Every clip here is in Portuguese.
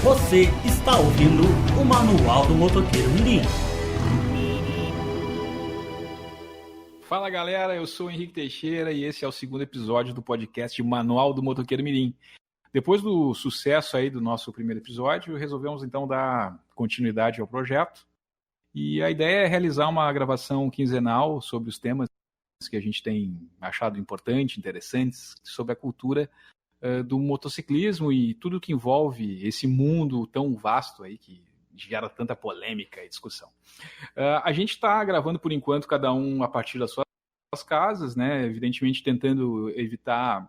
Você está ouvindo o Manual do Motoqueiro Mirim. Fala galera, eu sou o Henrique Teixeira e esse é o segundo episódio do podcast Manual do Motoqueiro Mirim. Depois do sucesso aí do nosso primeiro episódio, resolvemos então dar continuidade ao projeto. E a ideia é realizar uma gravação quinzenal sobre os temas que a gente tem achado importantes, interessantes, sobre a cultura do motociclismo e tudo que envolve esse mundo tão vasto aí que gera tanta polêmica e discussão. A gente está gravando por enquanto cada um a partir das suas casas, né? Evidentemente tentando evitar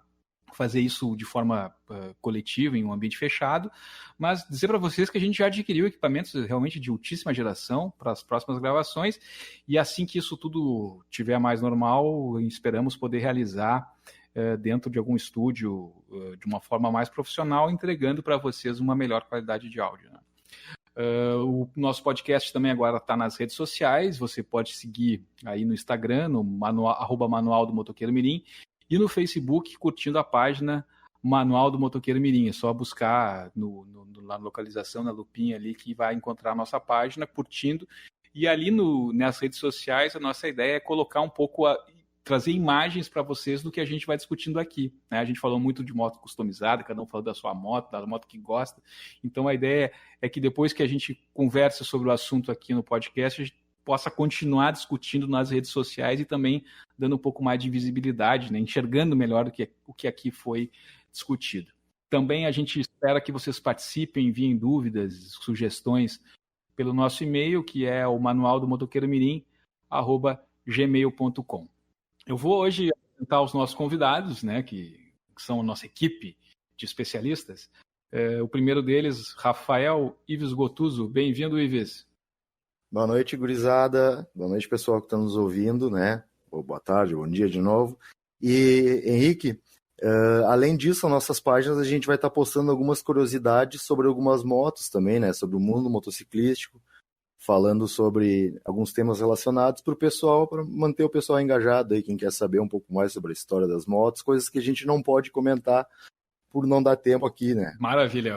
fazer isso de forma coletiva, em um ambiente fechado, mas dizer para vocês que a gente já adquiriu equipamentos realmente de ultíssima geração para as próximas gravações, e assim que isso tudo tiver mais normal, esperamos poder realizar dentro de algum estúdio de uma forma mais profissional, entregando para vocês uma melhor qualidade de áudio, né? O nosso podcast também agora está nas redes sociais, você pode seguir aí no Instagram, no @Manual do Motoqueiro Mirim, e no Facebook, curtindo a página Manual do Motoqueiro Mirim. É só buscar na localização, na lupinha ali, que vai encontrar a nossa página, curtindo. E ali nas redes sociais, a nossa ideia é colocar um pouco, trazer imagens para vocês do que a gente vai discutindo aqui, né? A gente falou muito de moto customizada, cada um falou da sua moto, da moto que gosta. Então a ideia é que depois que a gente conversa sobre o assunto aqui no podcast, a gente possa continuar discutindo nas redes sociais e também dando um pouco mais de visibilidade, né? Enxergando melhor o que aqui foi discutido. Também a gente espera que vocês participem, enviem dúvidas, sugestões pelo nosso e-mail, que é o manualdomotoqueiromirim@gmail.com. Eu vou hoje apresentar os nossos convidados, né, que são a nossa equipe de especialistas. O primeiro deles, Rafael Ives Gotuso. Bem-vindo, Ives. Boa noite, gurizada. Boa noite, pessoal que está nos ouvindo, né? Ou boa tarde, bom dia de novo. E, Henrique, além disso, nas nossas páginas a gente vai estar postando algumas curiosidades sobre algumas motos também, né? Sobre o mundo motociclístico, falando sobre alguns temas relacionados para o pessoal, para manter o pessoal engajado aí, quem quer saber um pouco mais sobre a história das motos, coisas que a gente não pode comentar por não dar tempo aqui, né? Maravilha.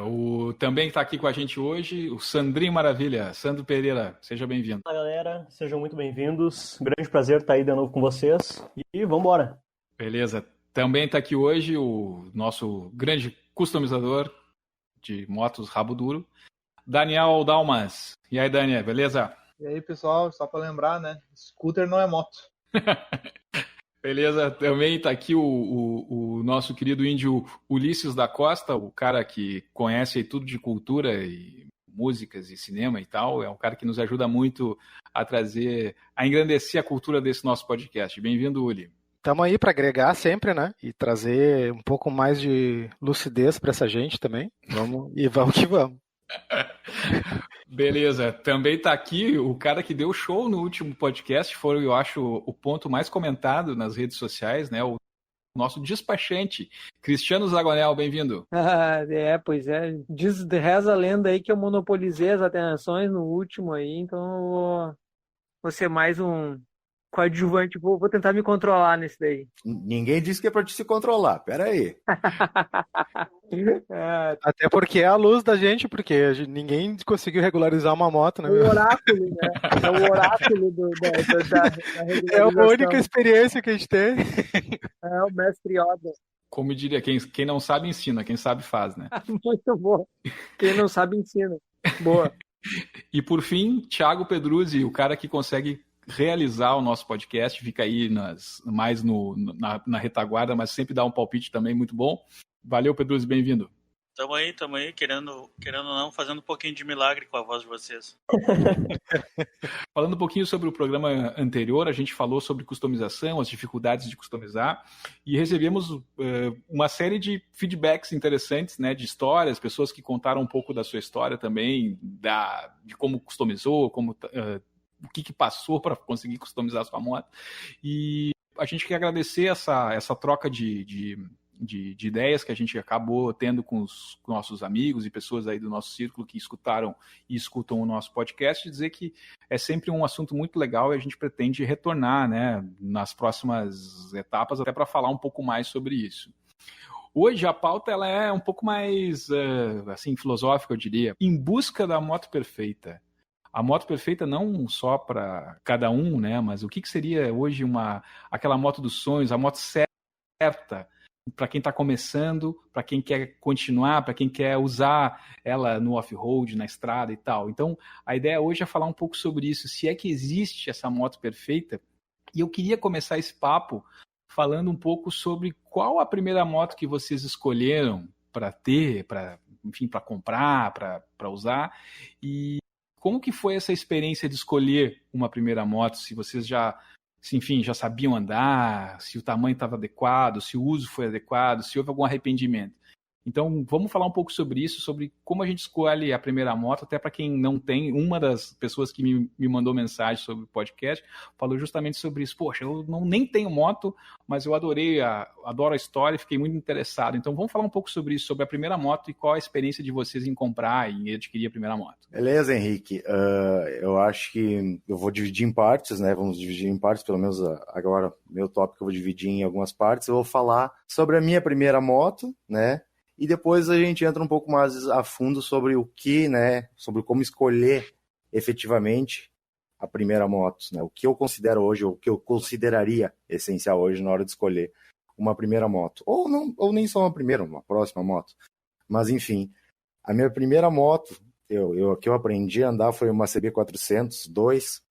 Também está aqui com a gente hoje o Sandrinho Maravilha. Sandro Pereira, seja bem-vindo. Fala, galera. Sejam muito bem-vindos. Grande prazer estar aí de novo com vocês. E vamos embora. Beleza. Também está aqui hoje o nosso grande customizador de motos rabo duro, Daniel Dalmas. E aí, Daniel, beleza? E aí, pessoal, só para lembrar, né? Scooter não é moto. Beleza, também está aqui o nosso querido índio Ulisses da Costa, o cara que conhece tudo de cultura e músicas e cinema e tal. É um cara que nos ajuda muito a engrandecer a cultura desse nosso podcast. Bem-vindo, Uli. Estamos aí para agregar sempre, né? E trazer um pouco mais de lucidez para essa gente também. Vamos que vamos. Beleza, também está aqui o cara que deu show no último podcast, foi, eu acho, o ponto mais comentado nas redes sociais, né? O nosso despachante, Cristiano Zagonel, bem-vindo. Pois é, reza a lenda aí que eu monopolizei as atenções no último aí, então vou ser mais um coadjuvante, vou tentar me controlar nesse daí. Ninguém disse que é para te se controlar, pera aí. Até porque é a luz da gente, porque ninguém conseguiu regularizar uma moto, né? O oráculo, né? É o oráculo da regularização. É a única experiência que a gente tem. É o mestre Yoda. Como diria, quem não sabe ensina, quem sabe faz, né? Muito bom. Quem não sabe ensina. Boa. E por fim, Thiago Pedruzzi, o cara que consegue realizar o nosso podcast, fica aí mais na retaguarda, mas sempre dá um palpite também muito bom. Valeu, Pedruzzi, bem-vindo. Tamo aí, querendo ou não, fazendo um pouquinho de milagre com a voz de vocês. Falando um pouquinho sobre o programa anterior, a gente falou sobre customização, as dificuldades de customizar, e recebemos uma série de feedbacks interessantes, né, de histórias, pessoas que contaram um pouco da sua história também, de como customizou, o que passou para conseguir customizar a sua moto. E a gente quer agradecer essa troca de ideias que a gente acabou tendo com os nossos amigos e pessoas aí do nosso círculo que escutaram e escutam o nosso podcast, e dizer que é sempre um assunto muito legal e a gente pretende retornar, né, nas próximas etapas até para falar um pouco mais sobre isso. Hoje a pauta ela é um pouco mais assim filosófica, eu diria, em busca da moto perfeita. A moto perfeita não só para cada um, né? Mas o que seria hoje aquela moto dos sonhos, a moto certa para quem está começando, para quem quer continuar, para quem quer usar ela no off-road, na estrada e tal. Então, a ideia hoje é falar um pouco sobre isso, se é que existe essa moto perfeita. E eu queria começar esse papo falando um pouco sobre qual a primeira moto que vocês escolheram para ter, para comprar, para usar, e como que foi essa experiência de escolher uma primeira moto, se vocês já sabiam andar, se o tamanho estava adequado, se o uso foi adequado, se houve algum arrependimento. Então, vamos falar um pouco sobre isso, sobre como a gente escolhe a primeira moto, até para quem não tem. Uma das pessoas que me mandou mensagem sobre o podcast falou justamente sobre isso. Poxa, eu nem tenho moto, mas eu adoro a história e fiquei muito interessado. Então, vamos falar um pouco sobre isso, sobre a primeira moto e qual a experiência de vocês em comprar e em adquirir a primeira moto. Beleza, Henrique. Eu acho que eu vou dividir em partes, né? Vamos dividir em partes, pelo menos agora, meu tópico eu vou dividir em algumas partes. Eu vou falar sobre a minha primeira moto, né? E depois a gente entra um pouco mais a fundo sobre o que, né? Sobre como escolher efetivamente a primeira moto, né? O que eu considero hoje, ou o que eu consideraria essencial hoje na hora de escolher uma primeira moto. Ou nem só uma primeira, uma próxima moto. Mas enfim, a minha primeira moto, que eu aprendi a andar foi uma CB400 2,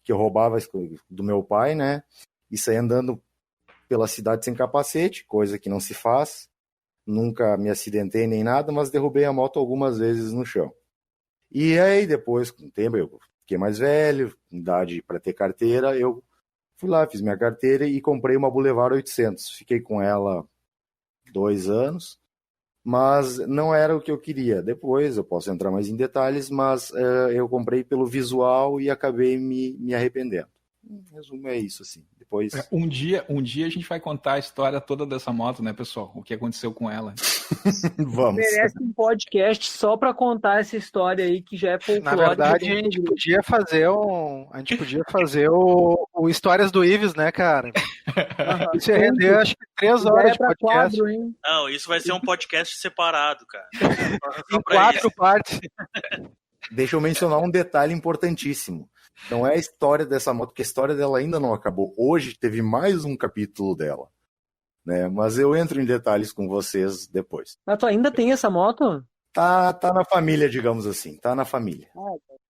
que eu roubava do meu pai, né? E saí andando pela cidade sem capacete, coisa que não se faz. Nunca me acidentei nem nada, mas derrubei a moto algumas vezes no chão. E aí depois, com o tempo, eu fiquei mais velho, idade para ter carteira, eu fui lá, fiz minha carteira e comprei uma Boulevard 800. Fiquei com ela 2 anos, mas não era o que eu queria. Depois eu posso entrar mais em detalhes, mas eu comprei pelo visual e acabei me arrependendo. Em resumo, é isso, assim. Depois... Um dia a gente vai contar a história toda dessa moto, né, pessoal? O que aconteceu com ela. Vamos. Merece um podcast só para contar essa história aí, que já é folclórico. Na verdade, a gente podia fazer o Histórias do Ives, né, cara? Isso ia render, acho que 3 horas de podcast. Quadro, hein? Não, isso vai ser um podcast separado, cara. Em 4 partes. Deixa eu mencionar um detalhe importantíssimo. Não é a história dessa moto, porque a história dela ainda não acabou. Hoje teve mais um capítulo dela, né? Mas eu entro em detalhes com vocês depois. Mas tu ainda tem essa moto? Tá na família, digamos assim. Tá na família.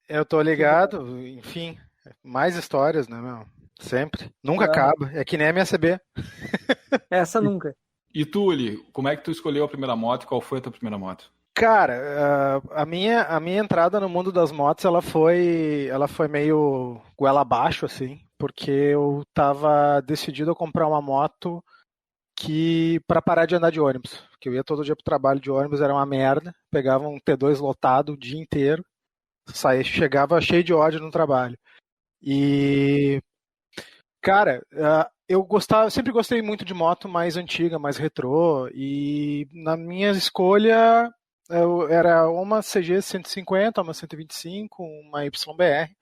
Eu tô ligado, enfim. Mais histórias, né, meu? Sempre. Nunca acaba. É que nem a minha CB. Essa nunca. E tu, Uli, como é que tu escolheu a primeira moto e qual foi a tua primeira moto? Cara, a minha entrada no mundo das motos, ela foi meio goela abaixo, assim, porque eu tava decidido a comprar uma moto para parar de andar de ônibus, que eu ia todo dia pro trabalho de ônibus, era uma merda, pegava um T2 lotado o dia inteiro, chegava cheio de ódio no trabalho. E, cara, eu sempre gostei muito de moto mais antiga, mais retrô, e na minha escolha... era uma CG 150, uma 125, uma YBR.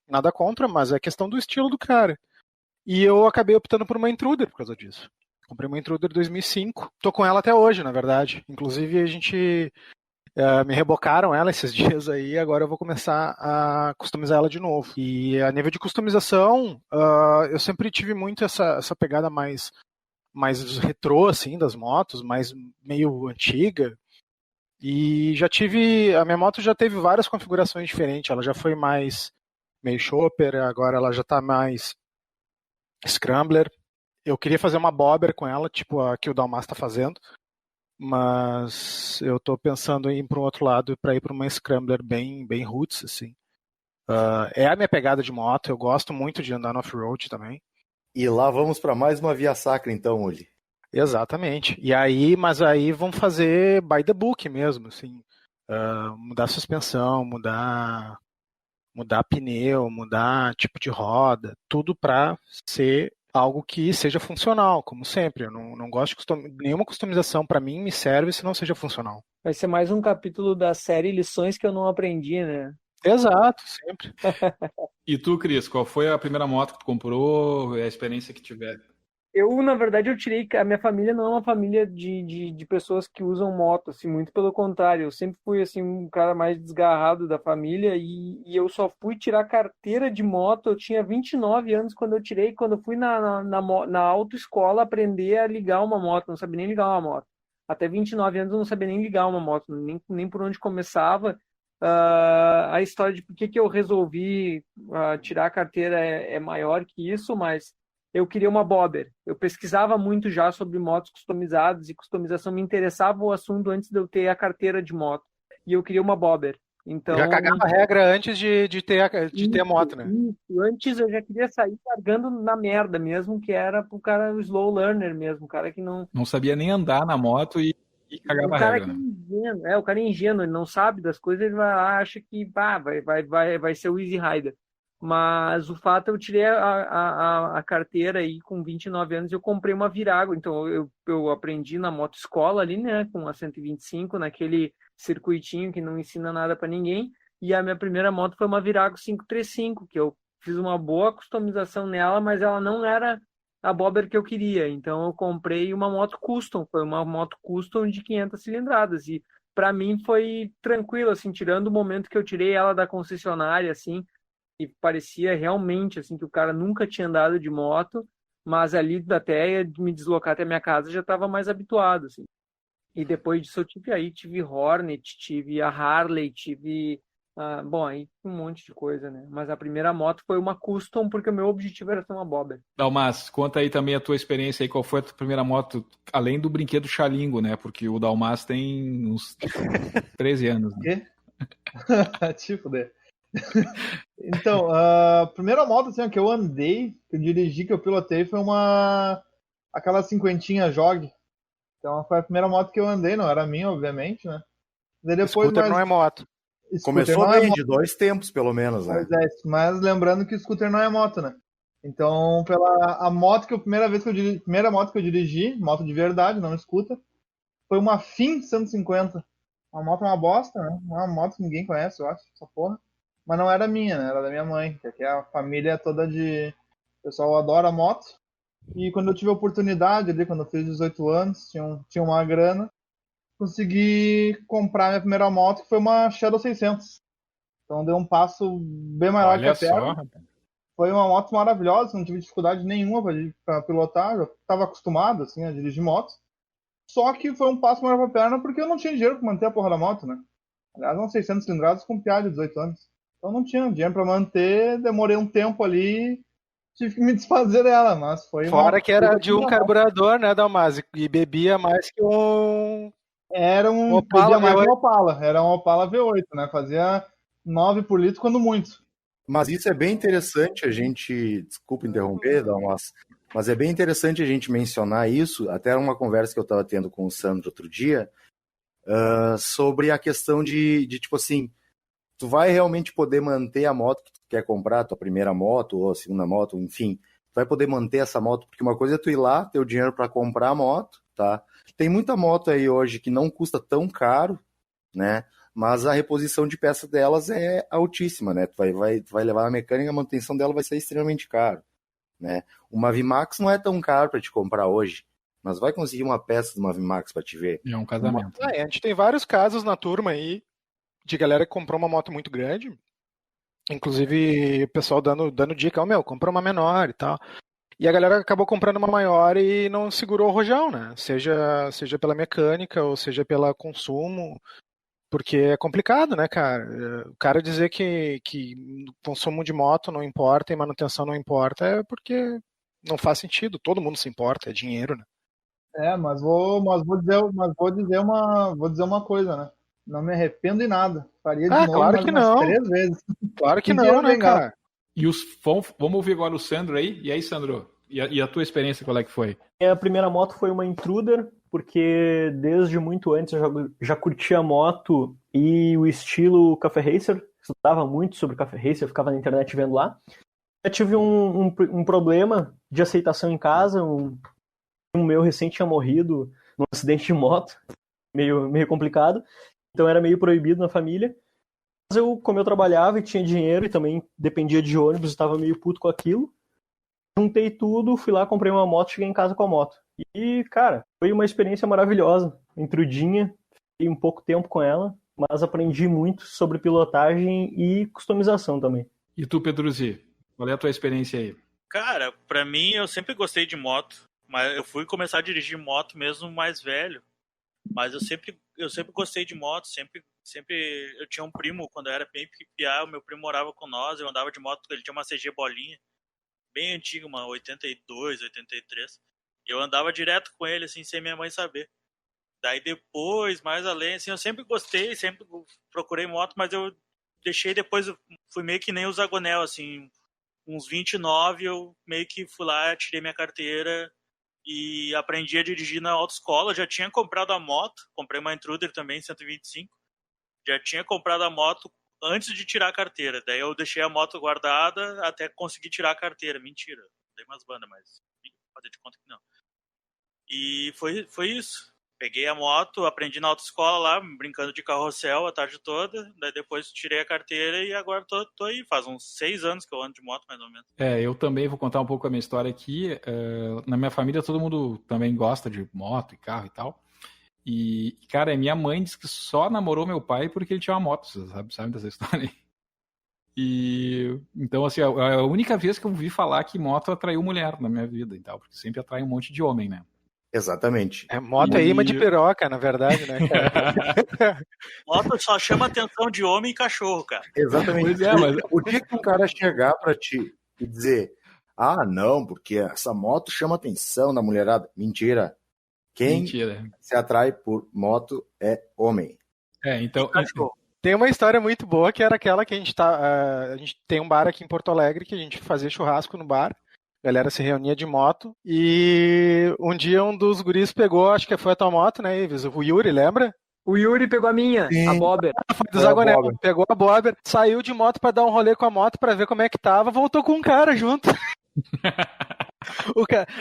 Nada contra, mas é questão do estilo do cara. E eu acabei optando por uma Intruder por causa disso. Comprei uma Intruder 2005. Tô com ela até hoje, na verdade. Inclusive, a gente me rebocaram ela esses dias aí. Agora eu vou começar a customizar ela de novo. E a nível de customização, eu sempre tive muito essa pegada mais retrô, assim, das motos, mais meio antiga. E a minha moto já teve várias configurações diferentes, ela já foi mais meio chopper, agora ela já tá mais scrambler. Eu queria fazer uma bobber com ela, tipo a que o Dalmas tá fazendo, mas eu tô pensando em ir para um outro lado, para ir para uma scrambler bem roots, assim. É a minha pegada de moto, eu gosto muito de andar no off-road também. E lá vamos para mais uma via sacra, então, Uli. Exatamente. Mas aí vamos fazer by the book mesmo, assim, mudar a suspensão, mudar pneu, mudar tipo de roda, tudo para ser algo que seja funcional, como sempre. Eu não gosto de nenhuma customização para mim me serve se não seja funcional. Vai ser mais um capítulo da série Lições que eu não aprendi, né? Exato, sempre. E tu, Cris, qual foi a primeira moto que tu comprou, a experiência que tiver? na verdade, eu tirei. A minha família não é uma família de pessoas que usam moto, assim, muito pelo contrário. Eu sempre fui, assim, um cara mais desgarrado da família e eu só fui tirar carteira de moto. Eu tinha 29 anos quando eu tirei, quando eu fui na autoescola aprender a ligar uma moto. Não sabia nem ligar uma moto. Até 29 anos eu não sabia nem ligar uma moto, nem por onde começava. A história de por que eu resolvi tirar a carteira é maior que isso, mas eu queria uma bobber. Eu pesquisava muito já sobre motos customizadas e customização, me interessava o assunto antes de eu ter a carteira de moto. E eu queria uma bobber. Então, Já cagava a regra antes de ter a moto, né? Isso. Antes eu já queria sair largando na merda mesmo, que era pro cara o slow learner mesmo, o cara que não... Não sabia nem andar na moto e cagava O a cara regra, que é né? ingênuo, o cara é ingênuo, ele não sabe das coisas, ele vai lá, acha que vai ser o Easy Rider. Mas o fato, eu tirei a carteira aí com 29 anos, eu comprei uma Virago, então eu aprendi na moto escola ali, né, com a 125, naquele circuitinho que não ensina nada para ninguém, e a minha primeira moto foi uma Virago 535, que eu fiz uma boa customização nela, mas ela não era a bobber que eu queria, então eu comprei uma moto custom, foi uma moto custom de 500 cilindradas, e para mim foi tranquilo, assim, tirando o momento que eu tirei ela da concessionária, assim, e parecia realmente assim que o cara nunca tinha andado de moto, mas ali até me deslocar até a minha casa já estava mais habituado, assim. E depois disso eu tive Hornet, tive a Harley, tive bom, aí um monte de coisa, né? Mas a primeira moto foi uma custom porque o meu objetivo era ter uma bobber. Dalmas, conta aí também a tua experiência aí, qual foi a tua primeira moto, além do brinquedo Xalingo, né? Porque o Dalmas tem uns 13 anos, né? Tipo, né? Então, a primeira moto assim, que eu andei, que eu dirigi, que eu pilotei, foi aquela cinquentinha Jog. Então foi a primeira moto que eu andei, não era minha, obviamente, né? Daí depois, Scooter não é moto. Scooter Começou não é bem, moto. de 2 tempos, pelo menos, né? Pois é, mas lembrando que o scooter não é moto, né? Então, a moto que a primeira moto que eu dirigi, moto de verdade, não scooter, foi uma Finn 150. Uma moto é uma bosta, né? Uma moto que ninguém conhece, eu acho, essa porra. Mas não era minha, né? Era da minha mãe, porque a família é toda de... O pessoal adora moto. E quando eu tive a oportunidade ali, quando eu fiz 18 anos, tinha uma grana, consegui comprar minha primeira moto, que foi uma Shadow 600. Então deu um passo bem maior que a perna. Rapaz. Foi uma moto maravilhosa, não tive dificuldade nenhuma para pilotar, já estava acostumado assim, a dirigir moto. Só que foi um passo maior para a perna porque eu não tinha dinheiro para manter a porra da moto, né? Aliás, uns 600 cilindrados com piada de 18 anos. Então não tinha dinheiro para manter, demorei um tempo ali, tive que me desfazer dela, mas foi Fora que era de um carburador, né, Dalmas? E bebia mais que um... Era um Opala mais V8. um Opala. Era um Opala V8, né? Fazia 9 por litro quando muito. Mas isso é bem interessante a gente, desculpa interromper, mas é bem interessante a gente mencionar isso, até uma conversa que eu estava tendo com o Sandro outro dia, sobre a questão de tipo assim, tu vai realmente poder manter a moto que tu quer comprar, tua primeira moto ou a segunda moto, enfim, tu vai poder manter essa moto, porque uma coisa é tu ir lá, ter o dinheiro para comprar a moto, tá? Tem muita moto aí hoje que não custa tão caro, né? Mas a reposição de peças delas é altíssima, né? Tu vai levar na mecânica, a manutenção dela vai ser extremamente caro, né? Uma VMAX não é tão caro para te comprar hoje, mas vai conseguir uma peça de uma VMAX para te ver. É um casamento. A gente tem vários casos na turma aí de galera que comprou uma moto muito grande, inclusive o pessoal dando dica, comprou uma menor e tal. E a galera acabou comprando uma maior e não segurou o rojão, né? Seja pela mecânica ou seja pelo consumo, porque é complicado, né, cara? O cara dizer que consumo de moto não importa e manutenção não importa é porque não faz sentido. Todo mundo se importa, é dinheiro, né? Mas vou dizer uma coisa, né? Não me arrependo em nada. Faria de novo claro mais que umas não. 3 vezes. Claro que não, né, cara? E vamos ouvir agora o Sandro aí. E aí, Sandro? E a tua experiência, qual é que foi? A primeira moto foi uma Intruder, porque desde muito antes eu já curtia moto e o estilo Café Racer. Estudava muito sobre Café Racer, ficava na internet vendo lá. Eu tive um problema de aceitação em casa. Um meu recente tinha morrido num acidente de moto, meio complicado. Então era meio proibido na família. Mas como eu trabalhava e tinha dinheiro e também dependia de ônibus, estava meio puto com aquilo. juntei tudo, fui lá, comprei uma moto, cheguei em casa com a moto. E, cara, foi uma experiência maravilhosa, intrudinha, fiquei um pouco tempo com ela, mas aprendi muito sobre pilotagem e customização também. E tu, Pedrozi, qual é a tua experiência aí? Cara, pra mim, eu sempre gostei de moto, mas eu fui começar a dirigir moto mesmo mais velho. Mas eu sempre gostei de moto, sempre eu tinha um primo, quando eu era bem piá, o meu primo morava com nós, eu andava de moto, ele tinha uma CG bolinha, bem antiga, uma 82, 83, e eu andava direto com ele, assim, sem minha mãe saber. Daí depois, mais além, assim, eu sempre gostei, sempre procurei moto, mas eu deixei depois, eu fui meio que nem o Zagonel, assim, uns 29, eu meio que fui lá, tirei minha carteira e aprendi a dirigir na autoescola. Já tinha comprado a moto, comprei uma Intruder também, 125. Já tinha comprado a moto antes de tirar a carteira. Daí eu deixei a moto guardada até conseguir tirar a carteira. Mentira, dei umas bandas, mas fazer de conta que não. E foi isso. Peguei a moto, aprendi na autoescola lá, brincando de carrossel a tarde toda. Daí depois tirei a carteira e agora tô aí. Faz uns 6 anos que eu ando de moto, mais ou menos. Eu também vou contar um pouco a minha história aqui. Na minha família, todo mundo também gosta de moto e carro e tal. E, cara, minha mãe disse que só namorou meu pai porque ele tinha uma moto, sabe dessa história aí? E, então, assim, a única vez que eu ouvi falar que moto atraiu mulher na minha vida e tal, porque sempre atrai um monte de homem, né? Exatamente. Moto é imã de piroca, na verdade, né, cara? Moto só chama atenção de homem e cachorro, cara. Exatamente. Pois é, mas... O dia que um cara chegar pra ti e dizer, não, porque essa moto chama atenção da mulherada. Mentira. Quem se atrai por moto é homem. Então... Tem uma história muito boa que era aquela que a gente tem um bar aqui em Porto Alegre que a gente fazia churrasco no bar. A galera se reunia de moto e um dia um dos guris pegou, acho que foi a tua moto, né, Ives? O Yuri, lembra? O Yuri pegou a minha, Sim. a Bobber. Foi do Zagonel, pegou a Bobber, saiu de moto pra dar um rolê com a moto pra ver como é que tava, voltou com um cara junto.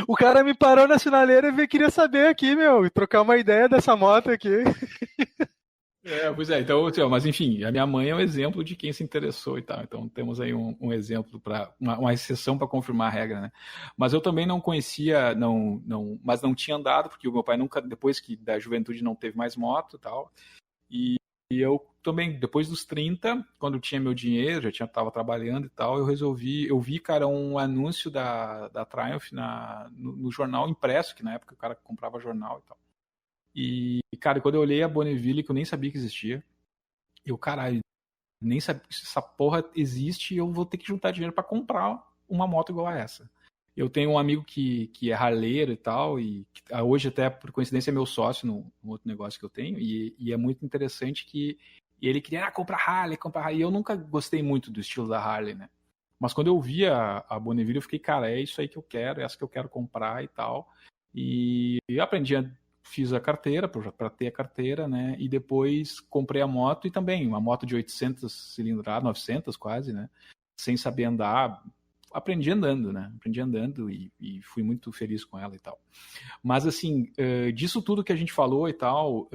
O cara me parou na sinaleira e queria saber aqui, e trocar uma ideia dessa moto aqui. Pois é, então, mas enfim, a minha mãe é um exemplo de quem se interessou e tal, então temos aí um exemplo, para uma exceção para confirmar a regra, né? Mas eu também não conhecia, mas não tinha andado, porque o meu pai nunca, depois que da juventude não teve mais moto e tal, e eu também, depois dos 30, quando eu tinha meu dinheiro, estava trabalhando e tal, eu vi, cara, um anúncio da Triumph no jornal impresso, que na época o cara comprava jornal e tal. E, cara, quando eu olhei a Bonneville, que eu nem sabia que existia, caralho, nem sabia que essa porra existe e eu vou ter que juntar dinheiro pra comprar uma moto igual a essa. Eu tenho um amigo que é harleiro e tal, e hoje até, por coincidência, é meu sócio no outro negócio que eu tenho, e é muito interessante que ele queria comprar Harley, e eu nunca gostei muito do estilo da Harley, né? Mas quando eu vi a Bonneville, eu fiquei, cara, é isso aí que eu quero, é essa que eu quero comprar e tal. E eu fiz a carteira, para ter a carteira, né? E depois comprei a moto, e também uma moto de 800 cilindradas, 900 quase, né? Sem saber andar. Aprendi andando, né? E fui muito feliz com ela e tal. Mas, assim, disso tudo que a gente falou e tal,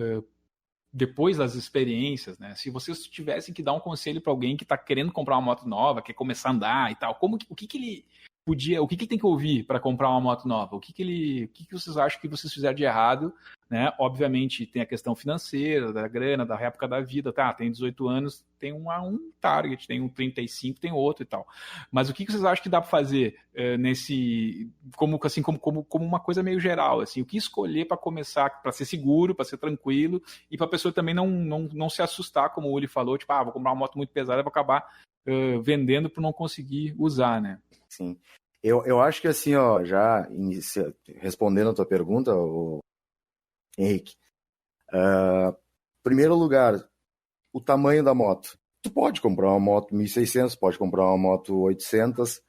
depois das experiências, né? Se vocês tivessem que dar um conselho para alguém que está querendo comprar uma moto nova, quer começar a andar e tal, o que ele podia, o que ele tem que ouvir para comprar uma moto nova? O que vocês acham que vocês fizeram de errado, né? Obviamente tem a questão financeira, da grana, da época da vida, tá? Tem 18 anos, tem um target, tem um 35, tem outro e tal. Mas o que vocês acham que dá para fazer como uma coisa meio geral, assim? O que escolher para começar, para ser seguro, para ser tranquilo e para a pessoa também não se assustar, como o Uli falou, tipo, vou comprar uma moto muito pesada, vou acabar vendendo por não conseguir usar, né? Sim. Eu acho que assim, já respondendo a tua pergunta, Henrique, primeiro lugar, o tamanho da moto. Tu pode comprar uma moto 1.600, pode comprar uma moto 800,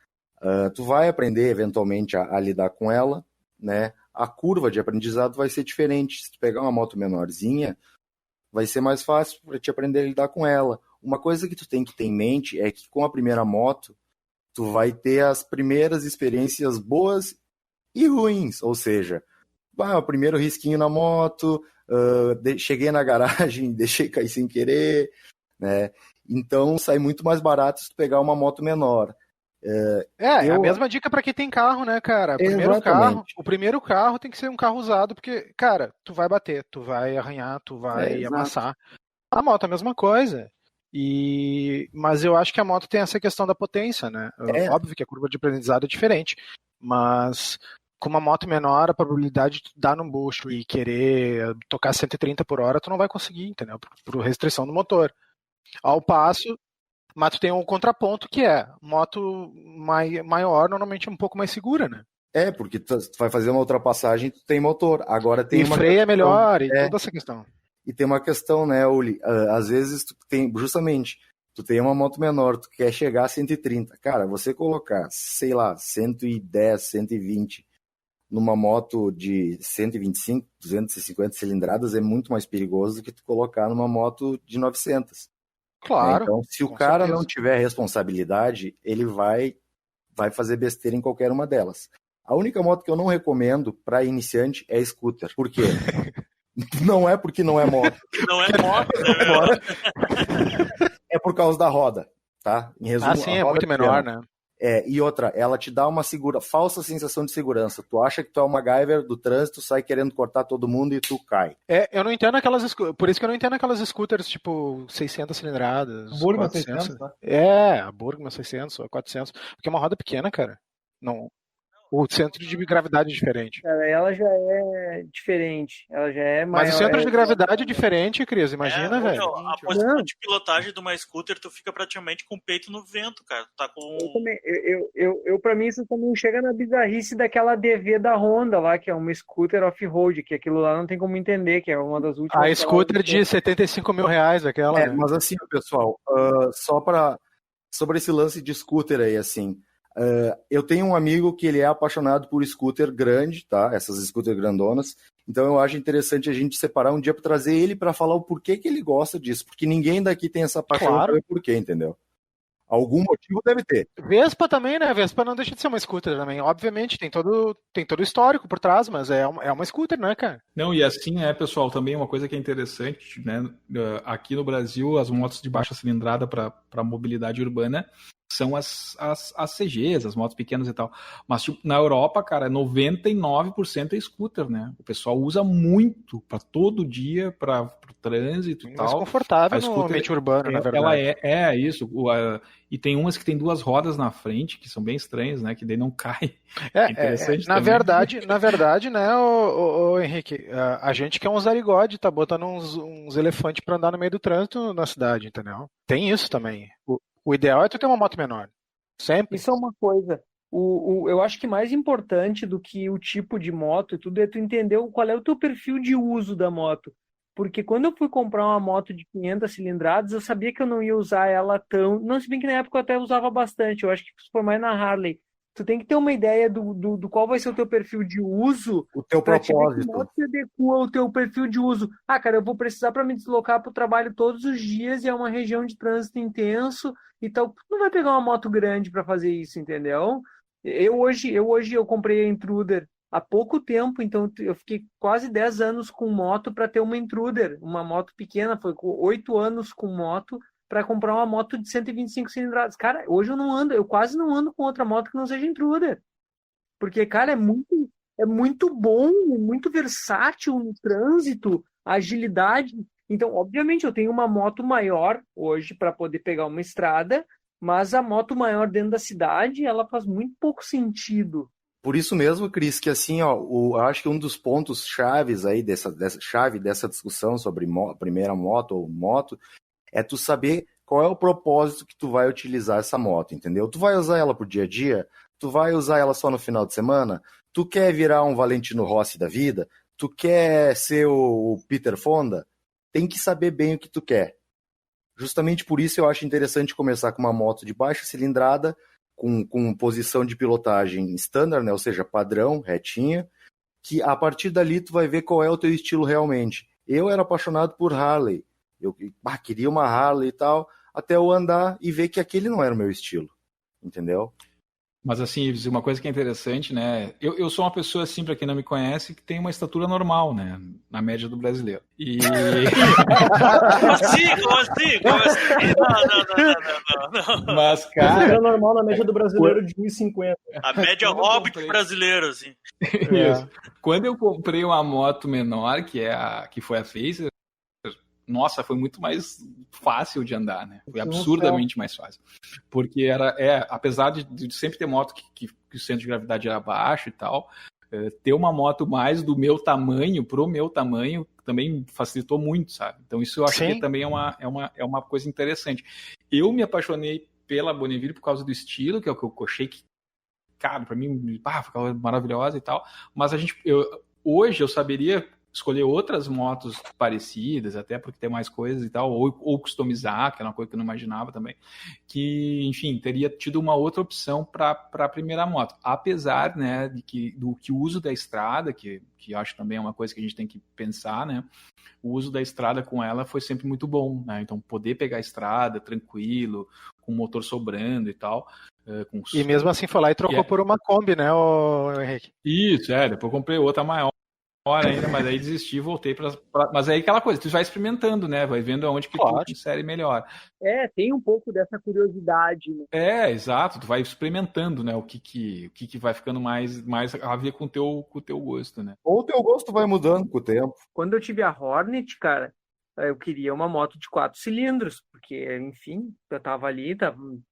tu vai aprender eventualmente a lidar com ela, né? A curva de aprendizado vai ser diferente. Se tu pegar uma moto menorzinha, vai ser mais fácil para te aprender a lidar com ela. Uma coisa que tu tem que ter em mente é que com a primeira moto, tu vai ter as primeiras experiências boas e ruins, ou seja, o primeiro risquinho na moto, cheguei na garagem, deixei cair sem querer, né? Então sai muito mais barato se tu pegar uma moto menor. É a Eu- mesma dica pra quem tem carro, né, cara? Exatamente. O primeiro carro tem que ser um carro usado, porque, cara, tu vai bater, tu vai arranhar, tu vai exato. amassar. A moto é a mesma coisa. Mas eu acho que a moto tem essa questão da potência, né? Óbvio que a curva de aprendizado é diferente, mas com uma moto menor, a probabilidade de tu dar num bucho e querer tocar 130 por hora, tu não vai conseguir, entendeu? Por restrição do motor. Ao passo, mas tu tem um contraponto que é moto maior, normalmente é um pouco mais segura, né? Porque tu vai fazer uma ultrapassagem, tu tem motor. Agora tem E uma freia questão, melhor e toda essa questão. E tem uma questão, né, Uli? Às vezes tu tem, justamente, tu tem uma moto menor, tu quer chegar a 130. Cara, você colocar, sei lá, 110, 120 numa moto de 125, 250 cilindradas é muito mais perigoso do que tu colocar numa moto de 900. Claro. Então, se o com cara certeza. não tiver responsabilidade, ele vai fazer besteira em qualquer uma delas. A única moto que eu não recomendo para iniciante é scooter. Por quê? Não é porque não é moto. Não é moto, né, meu? É por causa da roda, tá? Em resumo, Sim, a é roda muito pequena. menor, né? E outra, ela te dá uma falsa sensação de segurança. Tu acha que tu é uma MacGyver do trânsito, sai querendo cortar todo mundo e tu cai. Eu não entendo por isso que eu não entendo aquelas scooters tipo 600 cilindradas, Burma 400. 600, tá? A Burma 600 ou 400, porque é uma roda pequena, cara. Não, o centro de gravidade é diferente. Cara, ela já é diferente. Ela já é maior. Mas o centro de gravidade é diferente, Cris. Imagina, velho. Meu, a posição de pilotagem de uma scooter, tu fica praticamente com o peito no vento, cara. Tu tá com... Eu pra mim, isso também chega na bizarrice daquela DV da Honda lá, que é uma scooter off-road, que aquilo lá não tem como entender, que é uma das últimas. A scooter de 75 mil reais, aquela. Né? Mas assim, pessoal, sobre esse lance de scooter aí, assim, eu tenho um amigo que ele é apaixonado por scooter grande, tá? Essas scooter grandonas. Então eu acho interessante a gente separar um dia para trazer ele para falar o porquê que ele gosta disso, porque ninguém daqui tem essa paixão para ver porquê, entendeu? Algum motivo deve ter. Vespa também, né? Vespa não deixa de ser uma scooter também. Obviamente, tem todo o histórico por trás, mas é uma scooter, né, cara? Não, e assim, pessoal, também uma coisa que é interessante, né? Aqui no Brasil, as motos de baixa cilindrada para mobilidade urbana são as CGs, as motos pequenas e tal. Mas tipo, na Europa, cara, 99% é scooter, né? O pessoal usa muito para todo dia, para o trânsito e tal. Mais confortável no ambiente urbano, na verdade. Ela é isso. E tem umas que tem duas rodas na frente, que são bem estranhas, né? Que daí não cai. Interessante na verdade, né, o Henrique, a gente que é um zarigode, tá botando uns elefantes para andar no meio do trânsito na cidade, entendeu? Tem isso também. O ideal é tu ter uma moto menor. Sempre. Isso é uma coisa. Eu acho que mais importante do que o tipo de moto e tudo é tu entender qual é o teu perfil de uso da moto. Porque quando eu fui comprar uma moto de 500 cilindradas, eu sabia que eu não ia usar ela tão... Não, se bem que na época eu até usava bastante. Eu acho que se for mais na Harley. Tu tem que ter uma ideia do qual vai ser o teu perfil de uso. O teu propósito. Como você adequa o teu perfil de uso. Cara, eu vou precisar para me deslocar para o trabalho todos os dias e é uma região de trânsito intenso e tal. Tu não vai pegar uma moto grande para fazer isso, entendeu? Eu hoje comprei a Intruder há pouco tempo, então eu fiquei quase 10 anos com moto para ter uma Intruder, uma moto pequena, foi com 8 anos com moto para comprar uma moto de 125 cilindradas. Cara, hoje eu quase não ando com outra moto que não seja Intruder. Porque, cara, é muito bom, muito versátil no trânsito, a agilidade. Então, obviamente, eu tenho uma moto maior hoje para poder pegar uma estrada, mas a moto maior dentro da cidade, ela faz muito pouco sentido. Por isso mesmo, Cris, que assim, eu acho que um dos pontos chaves aí dessa discussão sobre primeira moto ou moto é tu saber qual é o propósito que tu vai utilizar essa moto, entendeu? Tu vai usar ela pro dia a dia? Tu vai usar ela só no final de semana? Tu quer virar um Valentino Rossi da vida? Tu quer ser o Peter Fonda? Tem que saber bem o que tu quer. Justamente por isso eu acho interessante começar com uma moto de baixa cilindrada, com posição de pilotagem standard, né? Ou seja, padrão, retinha, que a partir dali tu vai ver qual é o teu estilo realmente. Eu era apaixonado por Harley. Eu queria uma Harley e tal, até eu andar e ver que aquele não era o meu estilo, entendeu? Mas assim, uma coisa que é interessante, né? Eu sou uma pessoa, assim, para quem não me conhece, que tem uma estatura normal, né? Na média do brasileiro. E. Como assim? Não. Mas, É cara. normal na média do brasileiro de 1,50. A média hobbit brasileiro, assim. Isso. Quando eu comprei uma moto menor, que foi a Phaser, nossa, foi muito mais fácil de andar, né? Foi absurdamente mais fácil. Porque apesar de sempre ter moto que o centro de gravidade era baixo e tal, ter uma moto mais do meu tamanho, pro meu tamanho, também facilitou muito, sabe? Então isso eu acho que também é uma coisa interessante. Eu me apaixonei pela Bonneville por causa do estilo, que é o que eu achei que, cara, pra mim, ficava maravilhosa e tal, mas hoje eu saberia escolher outras motos parecidas, até porque tem mais coisas e tal, ou customizar, que era uma coisa que eu não imaginava também, que, enfim, teria tido uma outra opção para a primeira moto. Apesar, né, do que o uso da estrada, que eu acho também é uma coisa que a gente tem que pensar, né, o uso da estrada com ela foi sempre muito bom, né, então poder pegar a estrada tranquilo, com o motor sobrando e tal. E mesmo assim foi lá e trocou por uma Kombi, né, Henrique? Isso, depois comprei outra maior ainda, mas aí desisti e voltei mas aí aquela coisa, tu vai experimentando, né? Vai vendo aonde que tu insere melhor. Tem um pouco dessa curiosidade, né? Exato, tu vai experimentando, né? O que vai ficando mais a ver com o teu gosto, né? Ou o teu gosto vai mudando com o tempo. Quando eu tive a Hornet, cara, eu queria uma moto de 4 cilindros, porque, enfim, eu tava ali,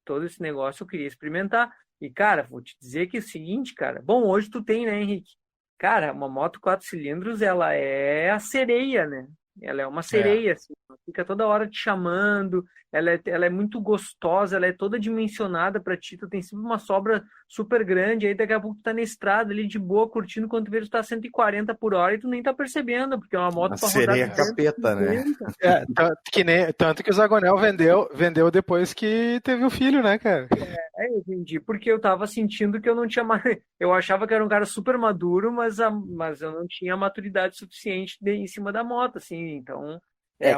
todo esse negócio eu queria experimentar. E, cara, vou te dizer que é o seguinte, cara. Bom, hoje tu tem, né, Henrique? Cara, uma moto 4 cilindros, ela é a sereia, né? Ela é uma sereia, assim, ela fica toda hora te chamando, ela é muito gostosa, ela é toda dimensionada pra ti, tu tem sempre uma sobra super grande, aí daqui a pouco tu tá na estrada ali de boa, curtindo, quando tu vê tu tá 140 por hora e tu nem tá percebendo, porque é uma moto pra rodar... Sereia capeta, né? Tanto que o Zagonel vendeu depois que teve o filho, né, cara? Eu vendi porque eu tava sentindo que eu não tinha mais... Eu achava que era um cara super maduro, mas eu não tinha maturidade suficiente em cima da moto, assim, então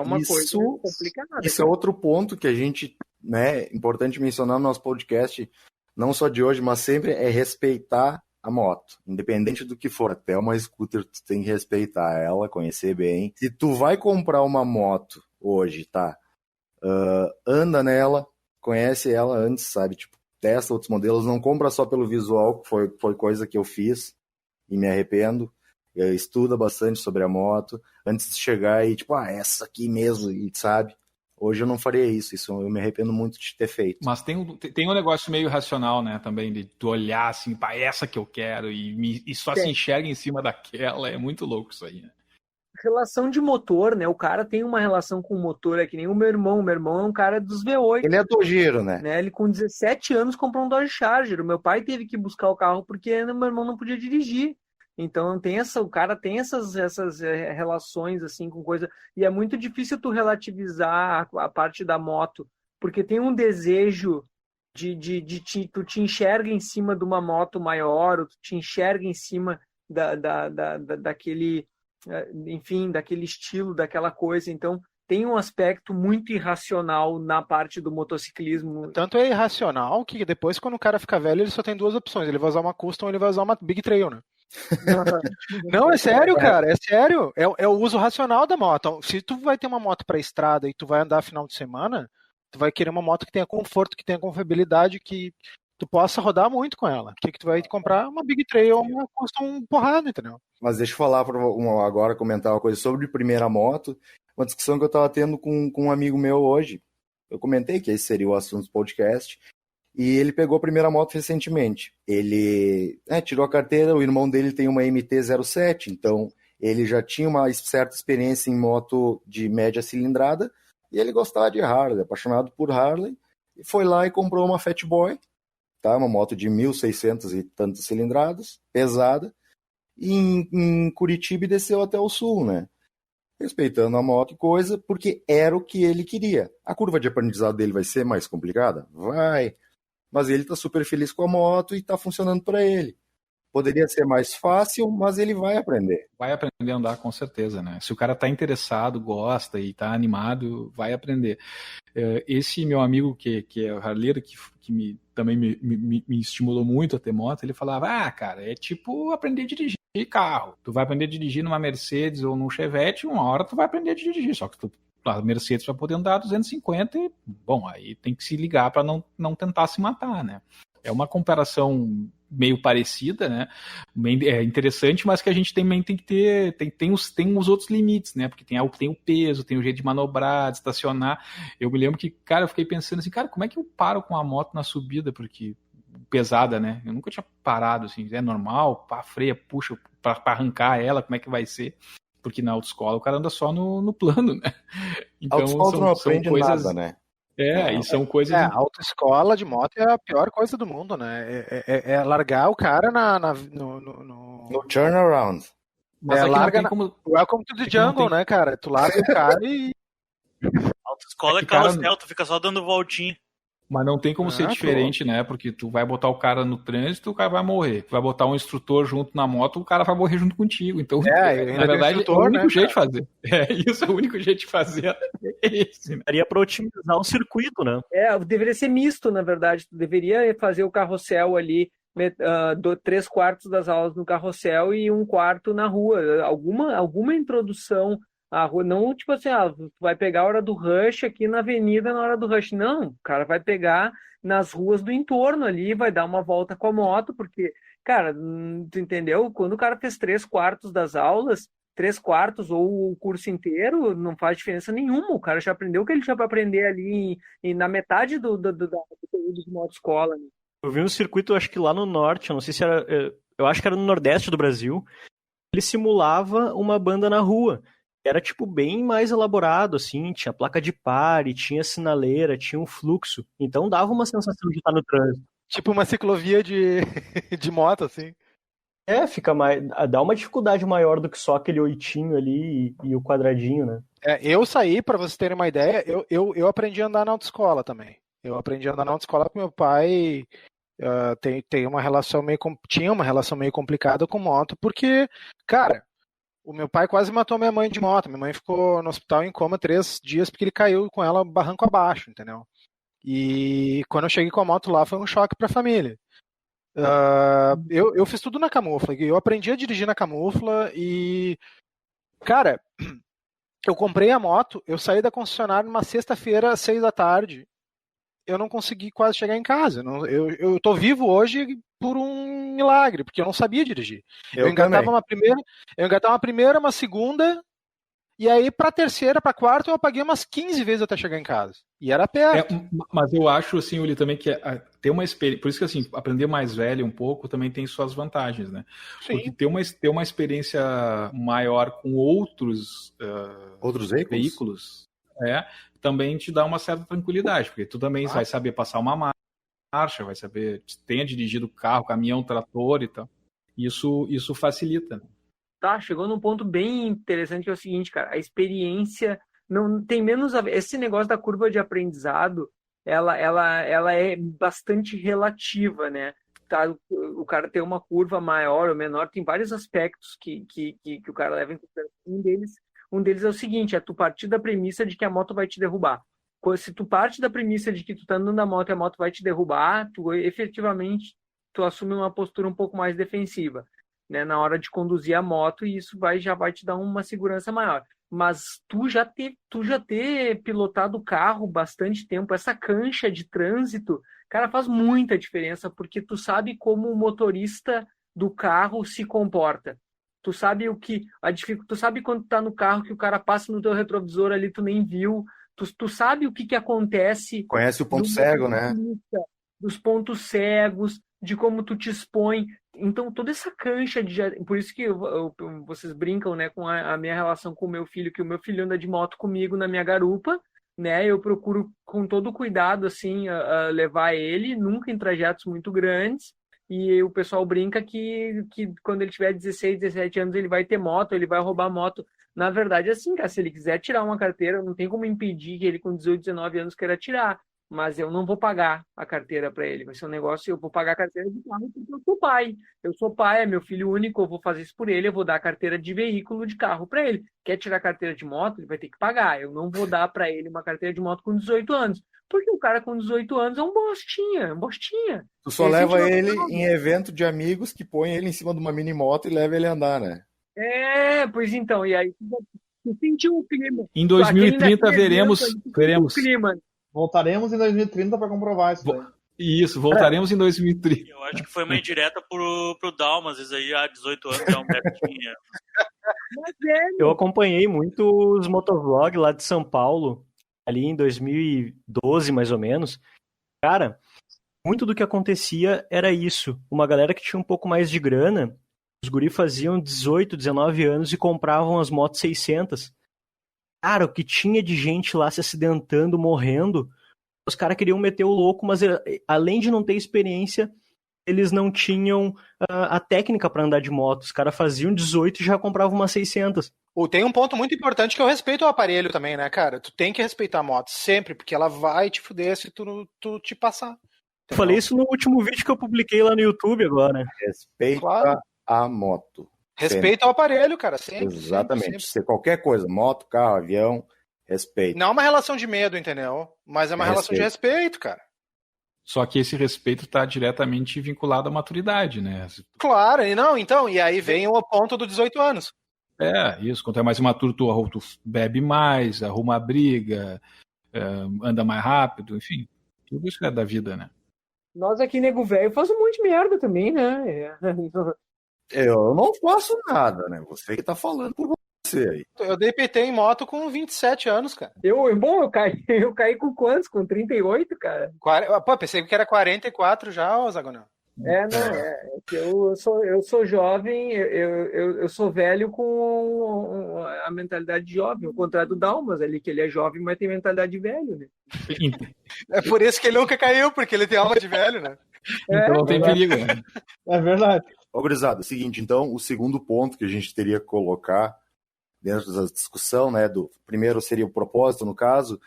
uma coisa complicada. Isso é outro ponto que a gente, né, importante mencionar no nosso podcast, não só de hoje, mas sempre, é respeitar a moto, independente do que for. Até uma scooter, tu tem que respeitar ela, conhecer bem. Se tu vai comprar uma moto hoje, tá? Anda nela, conhece ela antes, sabe? Tipo, testa outros modelos, não compra só pelo visual, que foi coisa que eu fiz e me arrependo. Estuda bastante sobre a moto antes de chegar e tipo, essa aqui mesmo, e sabe? Hoje eu não faria isso eu me arrependo muito de ter feito. Mas tem um negócio meio racional, né, também, de tu olhar assim, essa que eu quero, e só se enxerga em cima daquela, é muito louco isso aí, né? Relação de motor, né? O cara tem uma relação com o motor, é que nem o meu irmão. O meu irmão é um cara dos V8. Ele é dojeiro, né? Ele com 17 anos comprou um Dodge Charger. O meu pai teve que buscar o carro porque meu irmão não podia dirigir. Então o cara tem essas relações assim com coisa. E é muito difícil tu relativizar a parte da moto, porque tem um desejo tu te enxerga em cima de uma moto maior, ou tu te enxerga em cima daquele, enfim, daquele estilo, daquela coisa. Então tem um aspecto muito irracional na parte do motociclismo. Tanto é irracional que depois, quando o cara fica velho, ele só tem duas opções. Ele vai usar uma Custom ou ele vai usar uma Big Trail, né? Não, é sério, cara, é sério. É o uso racional da moto. Se tu vai ter uma moto pra estrada e tu vai andar final de semana, tu vai querer uma moto que tenha conforto, que tenha confiabilidade, que tu possa rodar muito com ela. Que tu vai comprar uma Big Trail ou uma Custom porrada, entendeu? Mas deixa eu falar agora, comentar uma coisa sobre primeira moto. Uma discussão que eu tava tendo com um amigo meu hoje. Eu comentei que esse seria o assunto do podcast. E ele pegou a primeira moto recentemente. Ele tirou a carteira, o irmão dele tem uma MT-07, então ele já tinha uma certa experiência em moto de média cilindrada, e ele gostava de Harley, apaixonado por Harley, e foi lá e comprou uma Fat Boy, tá? Uma moto de 1.600 e tantas cilindradas, pesada, e em Curitiba desceu até o sul, né? Respeitando a moto e coisa, porque era o que ele queria. A curva de aprendizado dele vai ser mais complicada? Vai. Mas ele tá super feliz com a moto e tá funcionando para ele. Poderia ser mais fácil, mas ele vai aprender. Vai aprender a andar com certeza, né? Se o cara tá interessado, gosta e tá animado, vai aprender. Esse meu amigo que é o harleiro, que também me estimulou muito a ter moto, ele falava, cara, é tipo aprender a dirigir carro. Tu vai aprender a dirigir numa Mercedes ou num Chevette, uma hora tu vai aprender a dirigir, só que a Mercedes vai poder andar 250 e, bom, aí tem que se ligar para não tentar se matar, né? É uma comparação meio parecida, né? É interessante, mas que a gente também tem que ter, tem os outros limites, né? Porque tem o peso, tem o jeito de manobrar, de estacionar. Eu me lembro que, cara, eu fiquei pensando assim, cara, como é que eu paro com a moto na subida? Porque pesada, né? Eu nunca tinha parado, assim, é normal, freia, puxa, para arrancar ela, como é que vai ser? Porque na autoescola o cara anda só no plano, né? Então Autoescola não aprende coisas, nada, né? e são coisas... autoescola de moto é a pior coisa do mundo, né? É largar o cara no turnaround. Mas larga Welcome to the jungle, né, cara? Tu larga o cara e... Autoescola é carrossel, tu fica só dando voltinha. Mas não tem como ser diferente, né? Porque tu vai botar o cara no trânsito, o cara vai morrer. Tu vai botar um instrutor junto na moto, o cara vai morrer junto contigo. Então, na verdade, é o único jeito de fazer. Isso é o único jeito de fazer. É esse, né? Daria para otimizar o circuito, né? Deveria ser misto, na verdade. Tu deveria fazer o carrossel ali, 3/4 das aulas no carrossel e 1/4 na rua. Alguma introdução à rua, não tipo assim, tu vai pegar a hora do rush aqui na avenida na hora do rush. Não, o cara vai pegar nas ruas do entorno ali, vai dar uma volta com a moto, porque, cara, tu entendeu? Quando o cara fez 3/4 das aulas, 3/4 ou o curso inteiro, não faz diferença nenhuma. O cara já aprendeu o que ele tinha para aprender ali na metade do período de motoescola, né? Eu vi um circuito, acho que lá no norte, eu não sei se era, eu acho que era no nordeste do Brasil, ele simulava uma banda na rua. Era, tipo, bem mais elaborado, assim, tinha placa de pare, tinha sinaleira, tinha um fluxo. Então dava uma sensação de estar no trânsito. Tipo uma ciclovia de moto, assim. Fica mais, dá uma dificuldade maior do que só aquele oitinho ali e o quadradinho, né? Eu saí, para vocês terem uma ideia, eu aprendi a andar na autoescola também. Eu aprendi a andar na autoescola porque meu pai tinha uma relação meio complicada com moto, porque, cara, o meu pai quase matou minha mãe de moto. Minha mãe ficou no hospital em coma 3 dias porque ele caiu com ela barranco abaixo, entendeu? E quando eu cheguei com a moto lá foi um choque para a família. Eu fiz tudo na camufla. Eu aprendi a dirigir na camufla e, cara, eu comprei a moto, eu saí da concessionária numa sexta-feira às 6 da tarde. Eu não consegui quase chegar em casa. Eu tô vivo hoje por um milagre, porque eu não sabia dirigir. Eu engatava uma primeira, uma segunda, e aí pra terceira, pra quarta, eu apaguei umas 15 vezes até chegar em casa. E era perto. Mas eu acho, assim, Uli, também que ter uma experiência... Por isso que, assim, aprender mais velho um pouco também tem suas vantagens, né? Sim. Porque ter uma experiência maior com outros veículos também te dá uma certa tranquilidade, porque tu também vai saber passar uma marcha, vai saber, tenha dirigido carro, caminhão, trator e tal. Isso facilita, né? Tá, chegou num ponto bem interessante, que é o seguinte, cara, a experiência não tem menos a ver. Esse negócio da curva de aprendizado, ela é bastante relativa, né? Tá, o cara tem uma curva maior ou menor, tem vários aspectos que o cara leva em consideração. Um deles é o seguinte, tu partir da premissa de que a moto vai te derrubar. Se tu parte da premissa de que tu tá andando na moto e a moto vai te derrubar, tu efetivamente assume uma postura um pouco mais defensiva, né, na hora de conduzir a moto, e isso já vai te dar uma segurança maior. Mas tu já ter pilotado o carro bastante tempo, essa cancha de trânsito, cara, faz muita diferença, porque tu sabe como o motorista do carro se comporta. Tu sabe tu sabe quando tu tá no carro que o cara passa no teu retrovisor ali, tu nem viu. Tu sabe o que acontece. Conhece o ponto cego, né? Dos pontos cegos, de como tu te expõe. Então, toda essa cancha por isso que vocês brincam, né, com a minha relação com o meu filho, que o meu filho anda de moto comigo na minha garupa, né? Eu procuro com todo cuidado, assim, levar ele, nunca em trajetos muito grandes. E o pessoal brinca que quando ele tiver 16, 17 anos, ele vai ter moto, ele vai roubar moto. Na verdade, assim, cara, se ele quiser tirar uma carteira, não tem como impedir que ele com 18, 19 anos queira tirar. mas eu não vou pagar a carteira para ele. Vai ser um negócio, eu vou pagar a carteira de carro porque eu sou pai. Eu sou pai, é meu filho único, eu vou fazer isso por ele, eu vou dar a carteira de veículo de carro para ele. Quer tirar a carteira de moto, ele vai ter que pagar. Eu não vou dar para ele uma carteira de moto com 18 anos. Porque o cara com 18 anos é um bostinha. Tu só leva ele em evento de amigos que põe ele em cima de uma mini moto e leva ele a andar, né? Pois então, e aí tu sentiu o clima. Em 2030 veremos. O clima. Voltaremos em 2030 para comprovar isso daí. Isso, voltaremos em 2030. Eu acho que foi uma indireta pro Dalmas, isso aí há 18 anos é um Betinha. Eu acompanhei muito os motovlogs lá de São Paulo, ali em 2012, mais ou menos. Cara, muito do que acontecia era isso. Uma galera que tinha um pouco mais de grana, os guri faziam 18, 19 anos e compravam as motos 600. Cara, o que tinha de gente lá se acidentando, morrendo, os caras queriam meter o louco, mas além de não ter experiência, eles não tinham a técnica para andar de moto. Os caras faziam 18 e já compravam umas 600. Tem um ponto muito importante que é o respeito ao aparelho também, né, cara? Tu tem que respeitar a moto sempre, porque ela vai te fuder se tu te passar. Eu falei isso no último vídeo que eu publiquei lá no YouTube agora. Respeita a moto. Respeita ao aparelho, cara. Sempre, exatamente. sempre. Se qualquer coisa, moto, carro, avião, respeito. Não é uma relação de medo, entendeu? Mas é uma relação de respeito, cara. Só que esse respeito está diretamente vinculado à maturidade, né? Claro, e aí vem o ponto do 18 anos. Isso. Quanto é mais imaturo, tu bebe mais, arruma briga, anda mais rápido, enfim. Tudo isso é da vida, né? Nós aqui, nego velho, faz um monte de merda também, né? Eu não faço nada, né? Você que tá falando por você aí. Eu dei PT em moto com 27 anos, cara. Eu caí com quantos? Com 38, cara? Pô, pensei que era 44 já, ô Zagonel. Eu sou jovem, eu sou velho com a mentalidade de jovem, ao contrário do Dalmas ali, que ele é jovem, mas tem mentalidade de velho, né? É por isso que ele nunca caiu, porque ele tem alma de velho, né? Então não tem perigo, né? É verdade. Ô, gurizada, é o seguinte, então, o segundo ponto que a gente teria que colocar dentro da discussão, né, primeiro seria o propósito, no caso,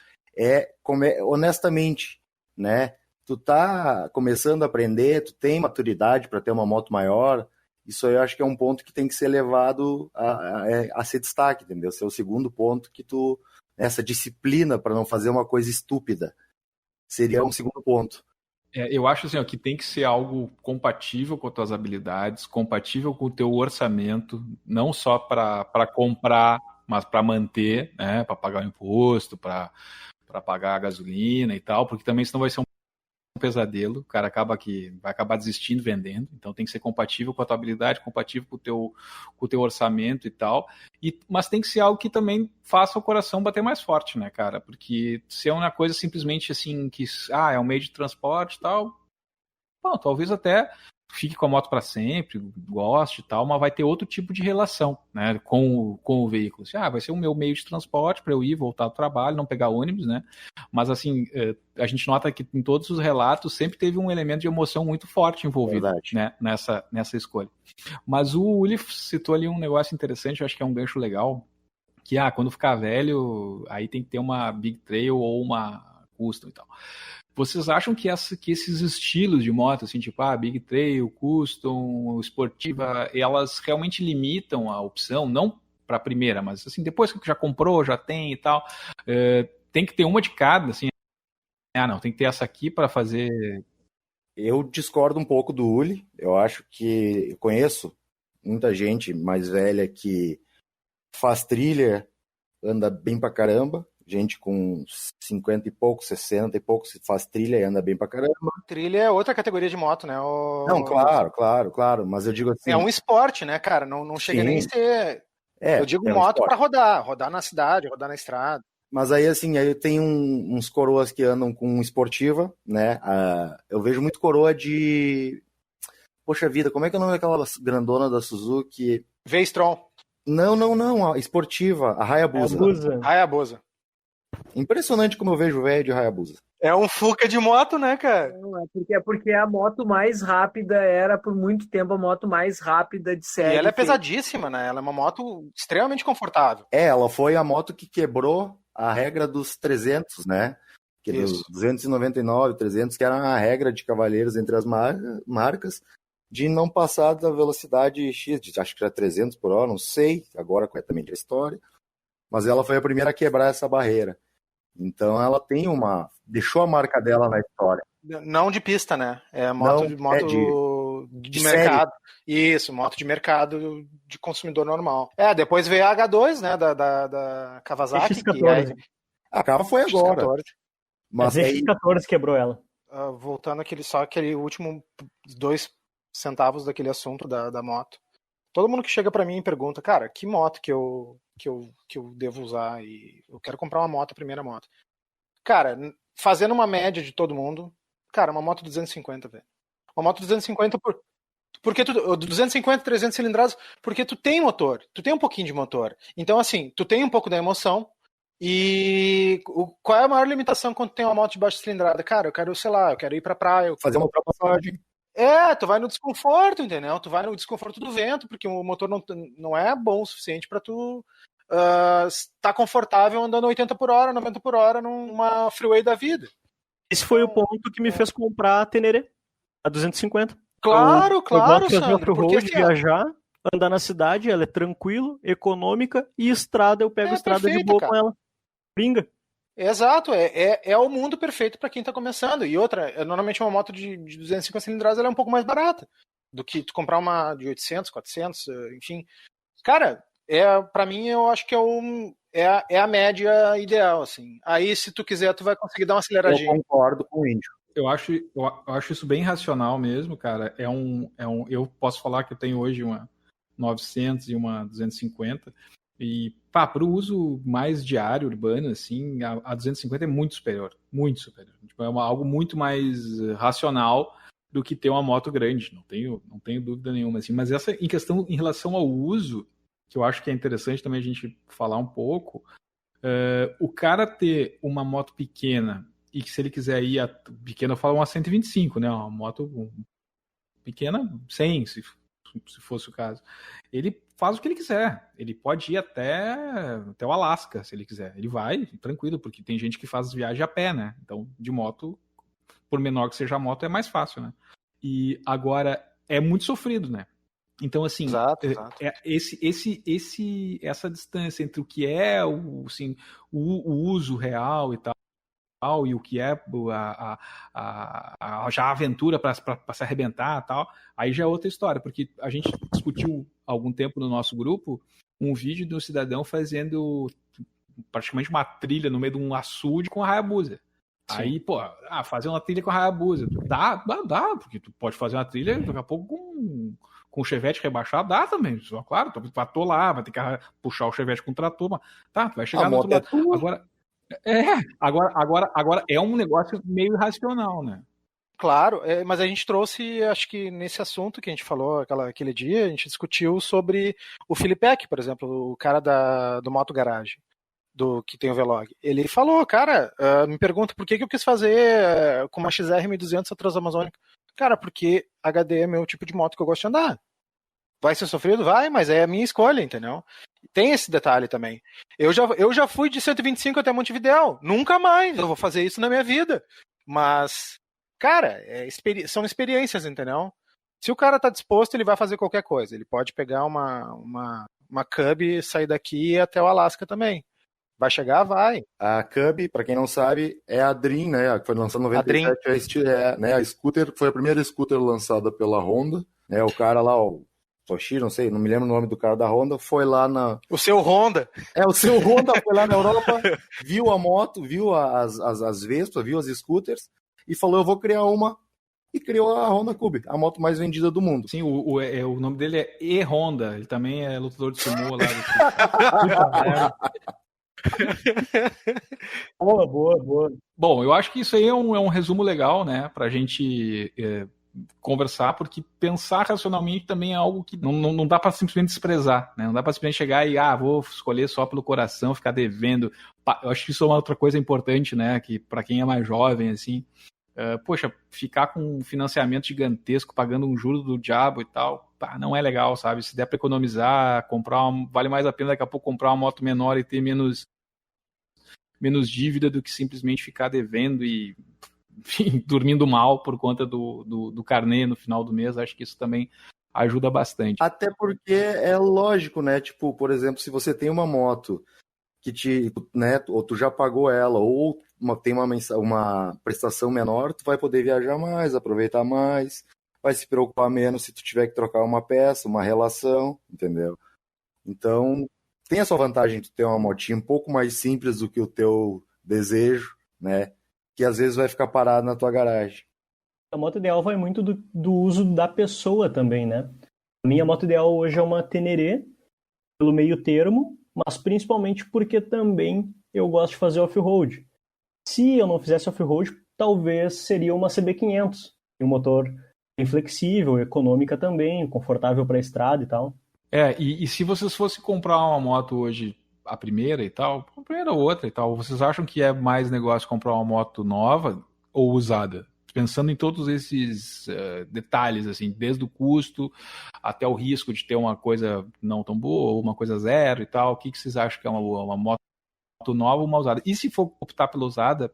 honestamente, né, tu tá começando a aprender, tu tem maturidade para ter uma moto maior, isso aí eu acho que é um ponto que tem que ser levado a ser destaque, entendeu? Esse é o segundo ponto que essa disciplina para não fazer uma coisa estúpida, seria um segundo ponto. Eu acho assim, que tem que ser algo compatível com as tuas habilidades, compatível com o teu orçamento, não só para comprar, mas para manter, né, para pagar o imposto, para pagar a gasolina e tal, porque também senão vai ser um pesadelo, o cara vai acabar desistindo, vendendo, então tem que ser compatível com a tua habilidade, compatível com o teu orçamento e tal, mas tem que ser algo que também faça o coração bater mais forte, né, cara, porque se é uma coisa simplesmente assim, que é um meio de transporte e tal, bom, talvez até fique com a moto para sempre, goste e tal, mas vai ter outro tipo de relação, né, com o veículo. Assim, vai ser o meu meio de transporte para eu ir, voltar do trabalho, não pegar ônibus, né, mas assim, a gente nota que em todos os relatos sempre teve um elemento de emoção muito forte envolvido, né, nessa escolha. Mas o Uli citou ali um negócio interessante, eu acho que é um gancho legal, que quando ficar velho, aí tem que ter uma Big Trail ou uma Custom e tal. Vocês acham que esses estilos de moto, assim, tipo Big Trail, Custom, esportiva, elas realmente limitam a opção, não para a primeira, mas assim, depois que já comprou, já tem e tal, tem que ter uma de cada, assim, não, tem que ter essa aqui para fazer... Eu discordo um pouco do Uli, eu acho que eu conheço muita gente mais velha que faz trilha, anda bem pra caramba, gente com 50 e pouco, 60 e pouco, faz trilha e anda bem pra caramba. Trilha é outra categoria de moto, né? Não, claro, mas eu digo assim... É um esporte, né, cara? Não chega nem a ser... eu digo moto pra rodar na cidade, rodar na estrada. Mas aí, assim, aí tem uns coroas que andam com esportiva, né? Eu vejo muito coroa de... Poxa vida, como é que é o nome daquela grandona da Suzuki? V-Strom. Não, a esportiva, a Hayabusa. Hayabusa. Impressionante como eu vejo o velho de Hayabusa. É um Fuca de moto, né, cara? Não, porque a moto mais rápida era, por muito tempo, a moto mais rápida de série. E ela é pesadíssima, né? Ela é uma moto extremamente confortável. Ela foi a moto que quebrou a regra dos 300, né? que é dos 299, 300, que era a regra de cavalheiros entre as marcas, de não passar da velocidade X, acho que era 300 por hora, não sei agora corretamente a história, mas ela foi a primeira a quebrar essa barreira. Então ela tem deixou a marca dela na história. Não de pista, né? É moto de mercado. Isso, moto de mercado de consumidor normal. Depois veio a H2, né, da Kawasaki. X14. A cava foi agora. X14. Mas a X14 quebrou ela. Voltando aquele último 2 centavos daquele assunto da moto. Todo mundo que chega pra mim e pergunta, cara, que moto que eu devo usar? E eu quero comprar uma moto, a primeira moto. Cara, fazendo uma média de todo mundo, cara, uma moto 250, velho. Uma moto 250 porque 250, 300 cilindradas, porque tu tem motor, tu tem um pouquinho de motor. Então, assim, tu tem um pouco da emoção. E qual é a maior limitação quando tu tem uma moto de baixa cilindrada? Cara, eu quero ir pra praia. Fazer uma ultrapassagem. Tu vai no desconforto, entendeu? Tu vai no desconforto do vento, porque o motor não é bom o suficiente pra tu estar confortável andando 80 por hora, 90 por hora numa freeway da vida. Esse foi o ponto que me fez comprar a Teneré, a 250. Claro, Sandro. Porque viajar, andar na cidade, ela é tranquilo, econômica, e estrada, eu pego estrada perfeita, de boa, cara, com ela. Pinga. Exato, é o mundo perfeito para quem tá começando. E outra, normalmente uma moto de 250 cilindradas ela é um pouco mais barata do que tu comprar uma de 800, 400, enfim. Cara, para mim eu acho que é a média ideal, assim. Aí se tu quiser, tu vai conseguir dar uma aceleradinha. Eu concordo com o Índio. Eu acho isso bem racional mesmo, cara. Eu posso falar que eu tenho hoje uma 900 e uma 250. E, para o uso mais diário, urbano, assim, a 250 é muito superior. Muito superior. Tipo, é algo muito mais racional do que ter uma moto grande. Não tenho dúvida nenhuma. Assim. Mas essa, em relação ao uso, que eu acho que é interessante também a gente falar um pouco, o cara ter uma moto pequena, e que se ele quiser ir pequena, eu falo uma 125, né? Uma moto pequena, 100, se fosse o caso. Ele faz o que ele quiser. Ele pode ir até o Alasca, se ele quiser. Ele vai, tranquilo, porque tem gente que faz viagem a pé, né? Então, de moto, por menor que seja a moto, é mais fácil, né? E agora, é muito sofrido, né? Então, assim, exato. Essa distância entre o que é o uso real e tal, e o que é já a aventura para se arrebentar e tal, aí já é outra história, porque a gente discutiu há algum tempo no nosso grupo um vídeo de um cidadão fazendo praticamente uma trilha no meio de um açude com a Hayabusa. Sim. Aí, fazer uma trilha com a Hayabusa, dá, porque tu pode fazer uma trilha daqui a pouco com o Chevette rebaixado, dá também, só claro, tu vai atolar, vai ter que puxar o Chevette com o trator, mas tá, tu vai chegar no outro lado. Agora é um negócio meio irracional, né? Claro, mas a gente trouxe, acho que nesse assunto que a gente falou aquele dia, a gente discutiu sobre o Filipek, por exemplo, o cara do Moto Garage, que tem o Vlog. Ele falou, cara, me pergunta por que eu quis fazer com uma XR 1200 a Transamazônica. Cara, porque HD é meu tipo de moto que eu gosto de andar. Vai ser sofrido? Vai, mas é a minha escolha, entendeu? Tem esse detalhe também. Eu já fui de 125 até Montevidéu. Nunca mais eu vou fazer isso na minha vida. Mas, cara, são experiências, entendeu? Se o cara tá disposto, ele vai fazer qualquer coisa. Ele pode pegar uma Cub e sair daqui até o Alasca também. Vai chegar? Vai. A Cub, pra quem não sabe, é a Dream, né? Que foi lançada em 97. A scooter, foi a primeira scooter lançada pela Honda. Né? O cara lá, o Toshiro, não sei, não me lembro o nome do cara da Honda, foi lá na... O seu Honda. O seu Honda foi lá na Europa, viu a moto, viu as Vespas, viu as scooters, e falou, eu vou criar uma, e criou a Honda Cube, a moto mais vendida do mundo. Sim, o nome dele é E-Honda, ele também é lutador de sumô lá. Boa. Bom, eu acho que isso aí é um resumo legal, né, pra gente... conversar, porque pensar racionalmente também é algo que não dá para simplesmente desprezar, né? Não dá para simplesmente chegar e vou escolher só pelo coração, ficar devendo. Eu acho que isso é uma outra coisa importante, né? Que para quem é mais jovem, assim, ficar com um financiamento gigantesco, pagando um juro do diabo e tal, não é legal, sabe? Se der para economizar, vale mais a pena daqui a pouco comprar uma moto menor e ter menos menos dívida do que simplesmente ficar devendo e enfim, dormindo mal por conta do carnê no final do mês. Acho que isso também ajuda bastante. Até porque é lógico, né? Tipo, por exemplo, se você tem uma moto que né, ou tu já pagou ela, ou tem uma prestação menor, tu vai poder viajar mais, aproveitar mais, vai se preocupar menos se tu tiver que trocar uma peça, uma relação, entendeu? Então, tem a sua vantagem de ter uma motinha um pouco mais simples do que o teu desejo, né? Que às vezes vai ficar parado na tua garagem. A moto ideal vai muito do uso da pessoa também, né? A minha moto ideal hoje é uma Teneré, pelo meio termo, mas principalmente porque também eu gosto de fazer off-road. Se eu não fizesse off-road, talvez seria uma CB500. Um motor bem flexível, econômica também, confortável para a estrada e tal. E se vocês fossem comprar uma moto hoje, a primeira e tal, a primeira ou outra e tal, vocês acham que é mais negócio comprar uma moto nova ou usada? Pensando em todos esses detalhes, assim, desde o custo até o risco de ter uma coisa não tão boa ou uma coisa zero e tal, o que vocês acham que é uma moto nova ou uma usada? E se for optar pela usada,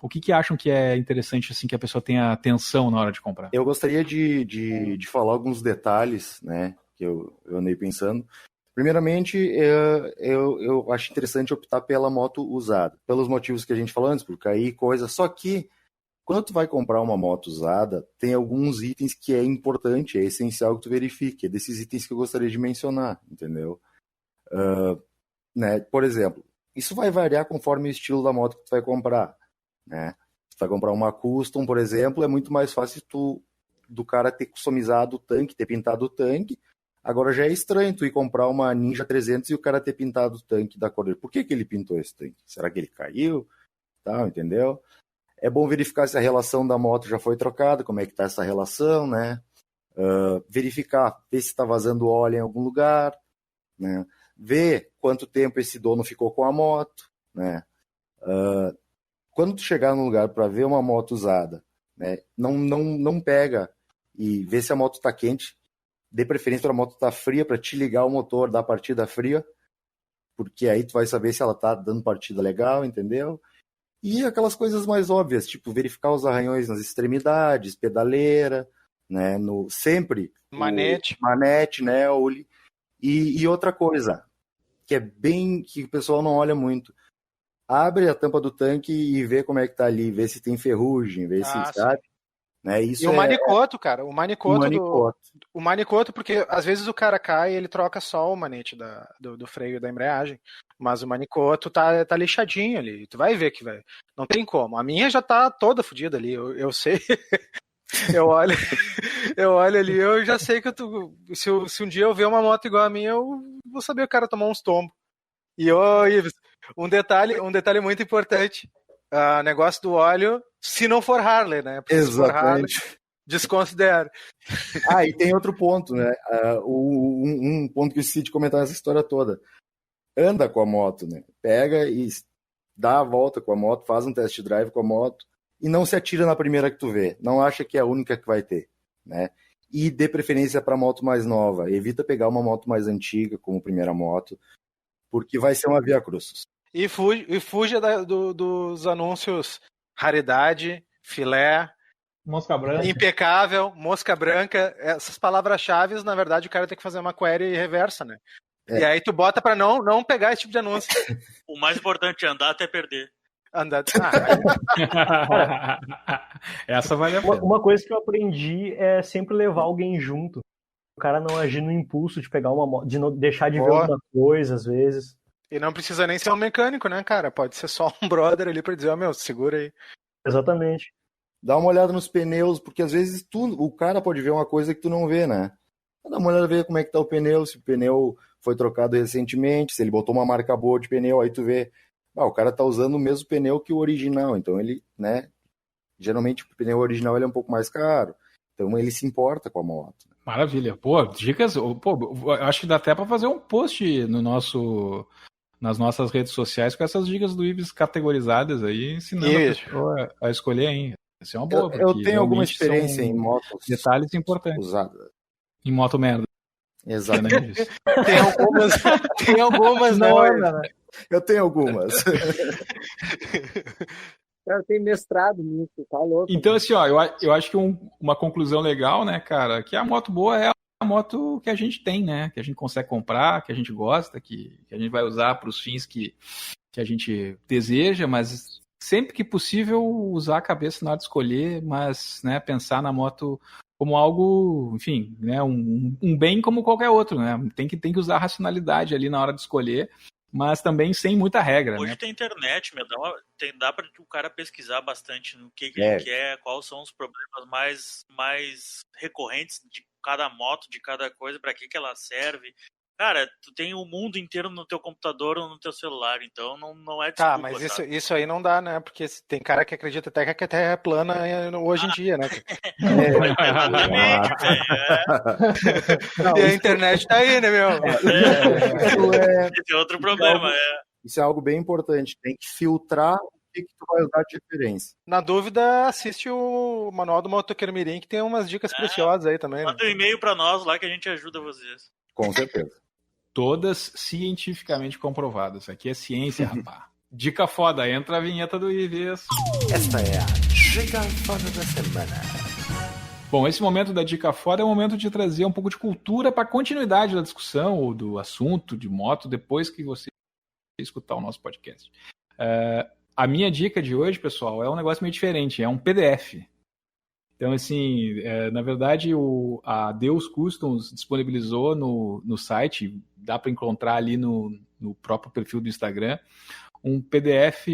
o que acham que é interessante, assim, que a pessoa tenha atenção na hora de comprar? Eu gostaria de falar alguns detalhes, né, que eu andei pensando. Primeiramente, eu acho interessante optar pela moto usada, pelos motivos que a gente falou antes, por cair, coisa. Só que, quando tu vai comprar uma moto usada, tem alguns itens que é importante, é essencial que tu verifique. É desses itens que eu gostaria de mencionar, entendeu? Né? Por exemplo, isso vai variar conforme o estilo da moto que tu vai comprar, né? Se tu vai comprar uma Custom, por exemplo, é muito mais fácil do cara ter customizado o tanque, ter pintado o tanque. Agora já é estranho tu ir comprar uma Ninja 300 e o cara ter pintado o tanque da cor dele. Por que ele pintou esse tanque? Será que ele caiu? Tá, entendeu? É bom verificar se a relação da moto já foi trocada, como é que está essa relação, né? Verificar, ver se está vazando óleo em algum lugar, né? Ver quanto tempo esse dono ficou com a moto, né? Quando tu chegar num lugar para ver uma moto usada, né? Não pega e vê se a moto está quente, dê preferência para a moto estar fria, para te ligar o motor, dar partida fria, porque aí tu vai saber se ela está dando partida legal, entendeu? E aquelas coisas mais óbvias, tipo verificar os arranhões nas extremidades, pedaleira, né, sempre manete, né, e outra coisa que é bem que o pessoal não olha muito, abre a tampa do tanque e vê como é que tá ali, vê se tem ferrugem, vê se sabe, né? Isso e o manicoto, cara, o manicoto, porque às vezes o cara cai e ele troca só o manete do freio da embreagem, mas o manicoto tá lixadinho ali, tu vai ver que não tem como. A minha já tá toda fodida ali, eu sei. eu olho ali, eu já sei que se um dia eu ver uma moto igual a minha, eu vou saber o cara tomar uns tombos. E Ives, um detalhe muito importante, negócio do óleo, se não for Harley, né? Porque exatamente. Se for Harley, desconsidera. E tem outro ponto, né? Um ponto que eu esqueci de comentar nessa história toda. Anda com a moto, né? Pega e dá a volta com a moto, faz um test drive com a moto e não se atira na primeira que tu vê. Não acha que é a única que vai ter, né? E dê preferência para moto mais nova. Evita pegar uma moto mais antiga como primeira moto, porque vai ser uma via cruzes. E fuja dos anúncios raridade, filé, mosca branca, impecável, mosca branca. Essas palavras-chave, na verdade, o cara tem que fazer uma query reversa, né? E aí tu bota pra não pegar esse tipo de anúncio. O mais importante é andar até perder. Andar. Essa vale a pena. Uma coisa que eu aprendi é sempre levar alguém junto. O cara não agir no impulso de pegar uma moto, de não deixar de ver alguma coisa, às vezes. E não precisa nem ser um mecânico, né, cara? Pode ser só um brother ali pra dizer, meu, segura aí. Exatamente. Dá uma olhada nos pneus, porque às vezes o cara pode ver uma coisa que tu não vê, né? Dá uma olhada, ver como é que tá o pneu, se o pneu foi trocado recentemente, se ele botou uma marca boa de pneu, aí tu vê, o cara tá usando o mesmo pneu que o original, então ele, né, geralmente o pneu original ele é um pouco mais caro, então ele se importa com a moto. Maravilha, dicas, acho que dá até para fazer um post nas nossas redes sociais com essas dicas do Ives categorizadas aí, ensinando a pessoa a escolher, hein? Isso é uma boa. Eu tenho alguma experiência em motos. Detalhes importantes. Usadas. Em moto merda. Exatamente. Tem algumas não. Eu tenho algumas. Eu tenho mestrado nisso, tá louco. Então, assim, ó, eu acho que uma conclusão legal, né, cara, que a moto boa é a moto que a gente tem, né? Que a gente consegue comprar, que a gente gosta, que a gente vai usar para os fins que a gente deseja, mas sempre que possível usar a cabeça na hora de escolher, mas, né, pensar na moto como algo, enfim, né, um bem como qualquer outro, né? Tem que usar a racionalidade ali na hora de escolher, mas também sem muita regra, Hoje né? tem internet, meu, dá para o cara pesquisar bastante no que ele quer, quais são os problemas mais recorrentes de cada moto, de cada coisa, para que ela serve. Cara, tu tem o mundo inteiro no teu computador ou no teu celular, então não é desculpa. Tá, mas isso aí não dá, né? Porque tem cara que acredita até que a Terra é plana hoje em dia, né? Exatamente, velho. E a internet tá aí, né, meu? Esse é outro problema, Isso é algo bem importante. Tem que filtrar o que tu vai usar de referência. Na dúvida, assiste o Manual do Motoqueiro Mirim, que tem umas dicas preciosas aí também. Manda um e-mail pra nós lá que a gente ajuda vocês. Com certeza. Todas cientificamente comprovadas. Aqui é ciência, rapaz. Dica foda, entra a vinheta do Ives. Esta é a Dica Foda da Semana. Bom, esse momento da Dica Foda é o momento de trazer um pouco de cultura para a continuidade da discussão ou do assunto de moto depois que você escutar o nosso podcast. A minha dica de hoje, pessoal, é um negócio meio diferente, é um PDF. Então, assim, na verdade, a Deus Customs disponibilizou no site, dá para encontrar ali no próprio perfil do Instagram, um PDF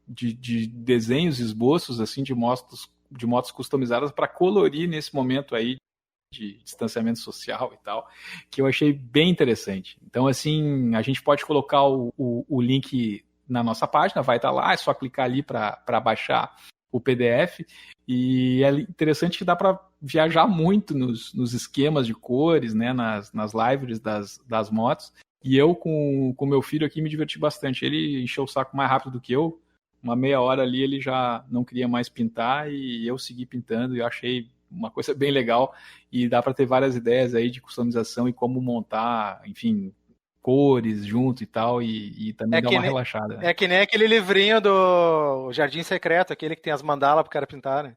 de desenhos, esboços, assim, de motos customizadas para colorir nesse momento aí de distanciamento social e tal, que eu achei bem interessante. Então, assim, a gente pode colocar o link na nossa página, vai estar lá, é só clicar ali para baixar o PDF, e é interessante que dá para viajar muito nos esquemas de cores, né, nas libraries das motos, e eu com meu filho aqui me diverti bastante. Ele encheu o saco mais rápido do que eu, uma meia hora ali ele já não queria mais pintar, e eu segui pintando, e eu achei uma coisa bem legal, e dá para ter várias ideias aí de customização e como montar, enfim, cores junto e tal, e também dá uma relaxada. É que nem aquele livrinho do Jardim Secreto, aquele que tem as mandalas pro cara pintar, né?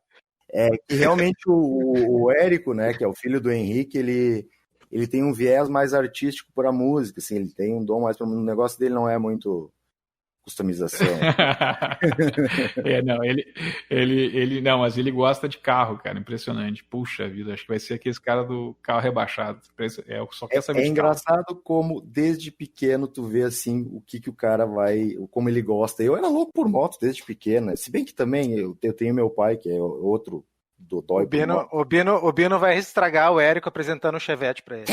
É que realmente o Érico, né, que é o filho do Henrique, ele tem um viés mais artístico para a música, assim, ele tem um dom mais para o negócio dele, não é muito customização. Não, ele não, mas ele gosta de carro, cara, impressionante. Puxa vida, acho que vai ser aquele cara do carro rebaixado. Só quer saber de engraçado carro. Como desde pequeno tu vê assim o que o cara vai, como ele gosta. Eu era louco por moto desde pequeno, se bem que também eu tenho meu pai que é outro do dói. O Bino vai estragar o Érico apresentando o Chevette para ele.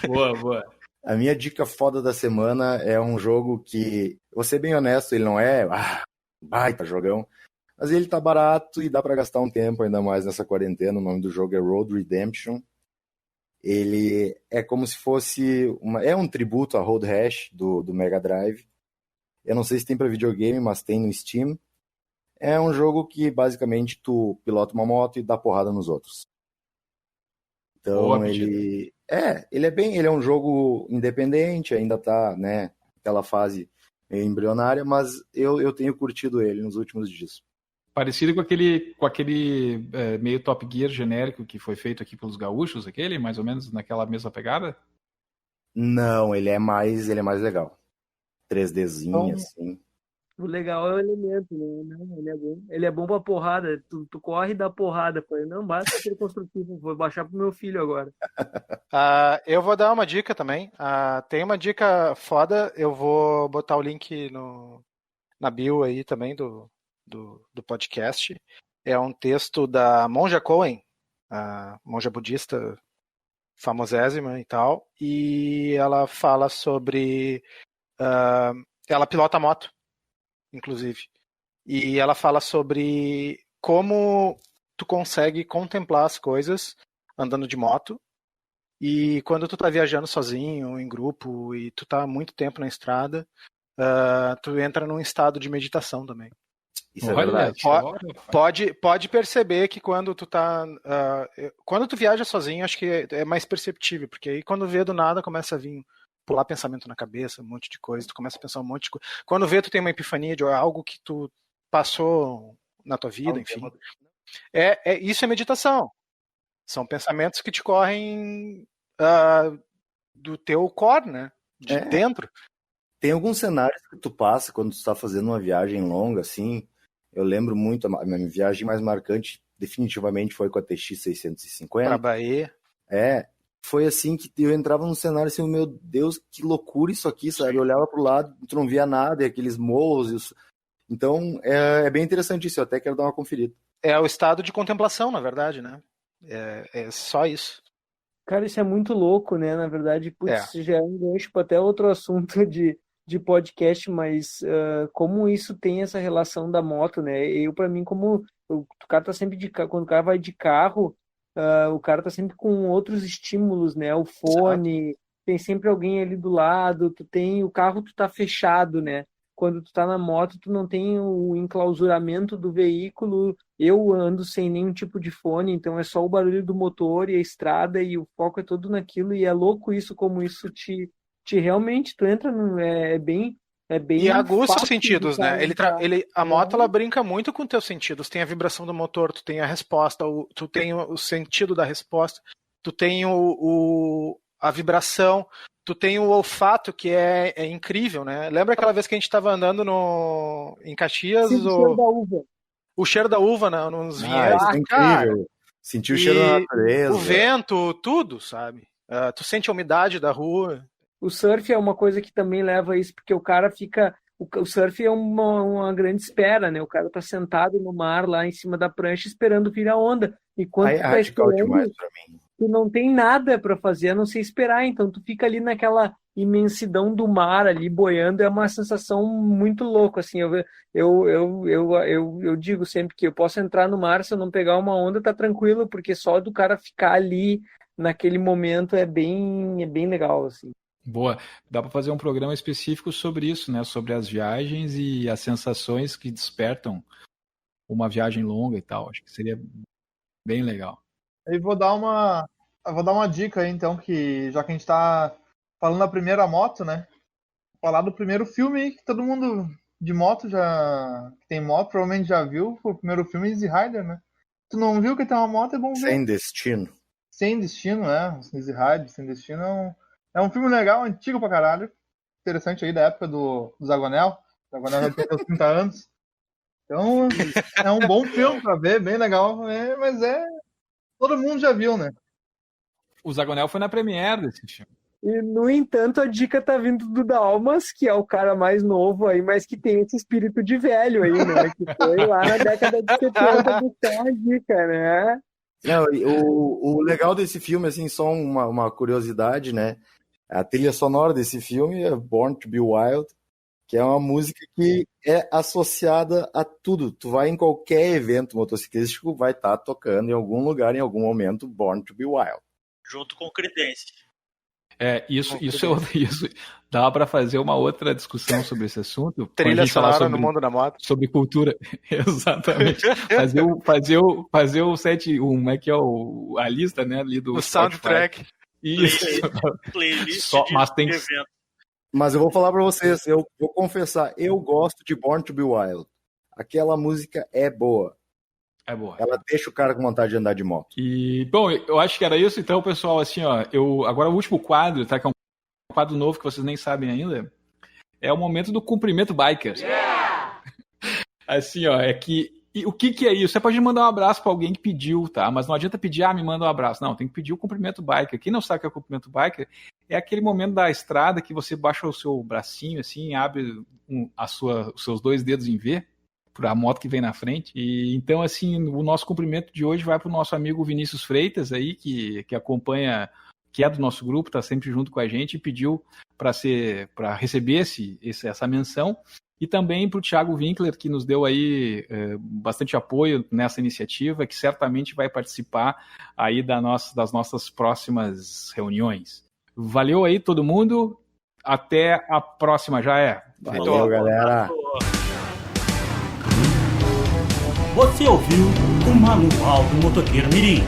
Boa. A minha dica foda da semana é um jogo que, vou ser bem honesto, ele não é baita jogão, mas ele tá barato e dá pra gastar um tempo, ainda mais nessa quarentena. O nome do jogo é Road Redemption. Ele é como se fosse é um tributo a Road Rash do Mega Drive. Eu não sei se tem pra videogame, mas tem no Steam. É um jogo que basicamente tu pilota uma moto e dá porrada nos outros. Então ele é um jogo independente, ainda tá, né, aquela fase meio embrionária, mas eu tenho curtido ele nos últimos dias. Parecido com aquele meio Top Gear genérico que foi feito aqui pelos gaúchos, mais ou menos naquela mesma pegada? Não, ele é mais legal. 3Dzinho, assim. O legal é o elemento, né? Ele é bom pra porrada. Tu corre e dá porrada. Pô. Não basta aquele construtivo. Vou baixar pro meu filho agora. Eu vou dar uma dica também. Tem uma dica foda. Eu vou botar o link na bio aí também do podcast. É um texto da Monja Coen, a monja budista famosésima e tal. E ela fala sobre... ela pilota moto, inclusive. E ela fala sobre como tu consegue contemplar as coisas andando de moto, e quando tu tá viajando sozinho, em grupo, e tu tá muito tempo na estrada, tu entra num estado de meditação também. Isso é Olha verdade. só, Pode perceber que quando tu tá. Quando tu viaja sozinho, acho que é mais perceptível, porque aí quando vê do nada começa a vir pular pensamento na cabeça, um monte de coisa, tu começa a pensar um monte de coisa. Quando vê, tu tem uma epifania de algo que tu passou na tua vida, enfim. Isso é meditação. São pensamentos que te correm do teu core, né? De dentro. Tem alguns cenários que tu passa quando tu está fazendo uma viagem longa, assim. Eu lembro muito, a minha viagem mais marcante definitivamente foi com a TX 650. Pra Bahia. Foi assim que eu entrava num cenário assim, meu Deus, que loucura isso aqui, sabe? Eu olhava pro lado, tu não via nada, e aqueles morros. Então, é bem interessante isso, eu até quero dar uma conferida. É o estado de contemplação, na verdade, né? É só isso. Cara, isso é muito louco, né? Na verdade, putz, já é um gancho para até outro assunto de podcast, mas como isso tem essa relação da moto, né? Eu, para mim, como o cara tá sempre quando o cara vai de carro, o cara tá sempre com outros estímulos, né? O fone, tem sempre alguém ali do lado, o carro tu tá fechado, né? Quando tu tá na moto, tu não tem o enclausuramento do veículo. Eu ando sem nenhum tipo de fone, então é só o barulho do motor e a estrada, e o foco é todo naquilo, e é louco isso, como isso te realmente, tu entra é bem e aguça os fácil sentidos, de né? entrar. A moto, ela brinca muito com os teus sentidos. Tem a vibração do motor, tu tem a resposta, tu tem o sentido da resposta, tu tem a vibração, tu tem o olfato, que é incrível, né? Lembra aquela vez que a gente estava andando em Caxias? Sim, o cheiro da uva. O cheiro da uva nos vinhedos. Isso é incrível. Sentir o cheiro da natureza. O vento, tudo, sabe? Tu sente a umidade da rua. O surf é uma coisa que também leva a isso, porque o cara fica... O surf é uma grande espera, né? O cara tá sentado no mar, lá em cima da prancha, esperando vir a onda. E quando tu tá esperando, demais pra mim. tu não tem nada para fazer, a não ser esperar. Então tu fica ali naquela imensidão do mar, ali boiando. É uma sensação muito louca, assim. Eu digo sempre que eu posso entrar no mar, se eu não pegar uma onda, tá tranquilo, porque só do cara ficar ali naquele momento é bem legal, assim. Boa. Dá para fazer um programa específico sobre isso, né? Sobre as viagens e as sensações que despertam uma viagem longa e tal. Acho que seria bem legal. Eu vou dar uma dica aí, então, que já que a gente tá falando da primeira moto, né? Falar do primeiro filme aí, que todo mundo de moto que tem moto provavelmente já viu. Foi o primeiro filme, Easy Rider, né? Tu não viu que tem uma moto, é bom ver. Sem Destino. Sem Destino, Easy Rider, Sem Destino é um filme legal, antigo pra caralho. Interessante aí, da época do Zagonel. O Zagonel já tem seus 30 anos. Então, é um bom filme pra ver, bem legal. Mas todo mundo já viu, né? O Zagonel foi na premiere desse filme. E, no entanto, a dica tá vindo do Dalmas, que é o cara mais novo aí, mas que tem esse espírito de velho aí, né? Que foi lá na década de 70 buscar a dica, né? Não, o legal desse filme, assim, só uma curiosidade, né? A trilha sonora desse filme é Born to Be Wild, que é uma música que é associada a tudo. Tu vai em qualquer evento motociclístico, vai estar tocando em algum lugar, em algum momento, Born to Be Wild. Junto com Creedence. Isso dava para fazer uma outra discussão sobre esse assunto. Trilha sonora no mundo da moto. Sobre cultura. Exatamente. fazer o set, como é que é a lista, né, ali do o soundtrack. Isso. Playlist mas tem evento. Mas eu vou falar pra vocês, eu vou confessar, eu gosto de Born to Be Wild. Aquela música é boa. É boa. Ela deixa o cara com vontade de andar de moto. E, bom, eu acho que era isso, então, pessoal, assim, ó, agora o último quadro, tá, que é um quadro novo que vocês nem sabem ainda, é o momento do cumprimento biker. Yeah! Assim, ó, o que é isso? Você pode mandar um abraço pra alguém que pediu, tá? Mas não adianta pedir, me manda um abraço. Não, tem que pedir o cumprimento biker. Quem não sabe o que é o cumprimento biker, é aquele momento da estrada que você baixa o seu bracinho, assim, abre os seus 2 dedos em V, para a moto que vem na frente. E então, assim, o nosso cumprimento de hoje vai para o nosso amigo Vinícius Freitas, aí, que acompanha, que é do nosso grupo, está sempre junto com a gente, e pediu para receber essa menção. E também para o Thiago Winkler, que nos deu aí bastante apoio nessa iniciativa, que certamente vai participar aí das nossas próximas reuniões. Valeu aí todo mundo, até a próxima, já é. Valeu, galera. Você ouviu o Manual do Motoqueiro Mirim.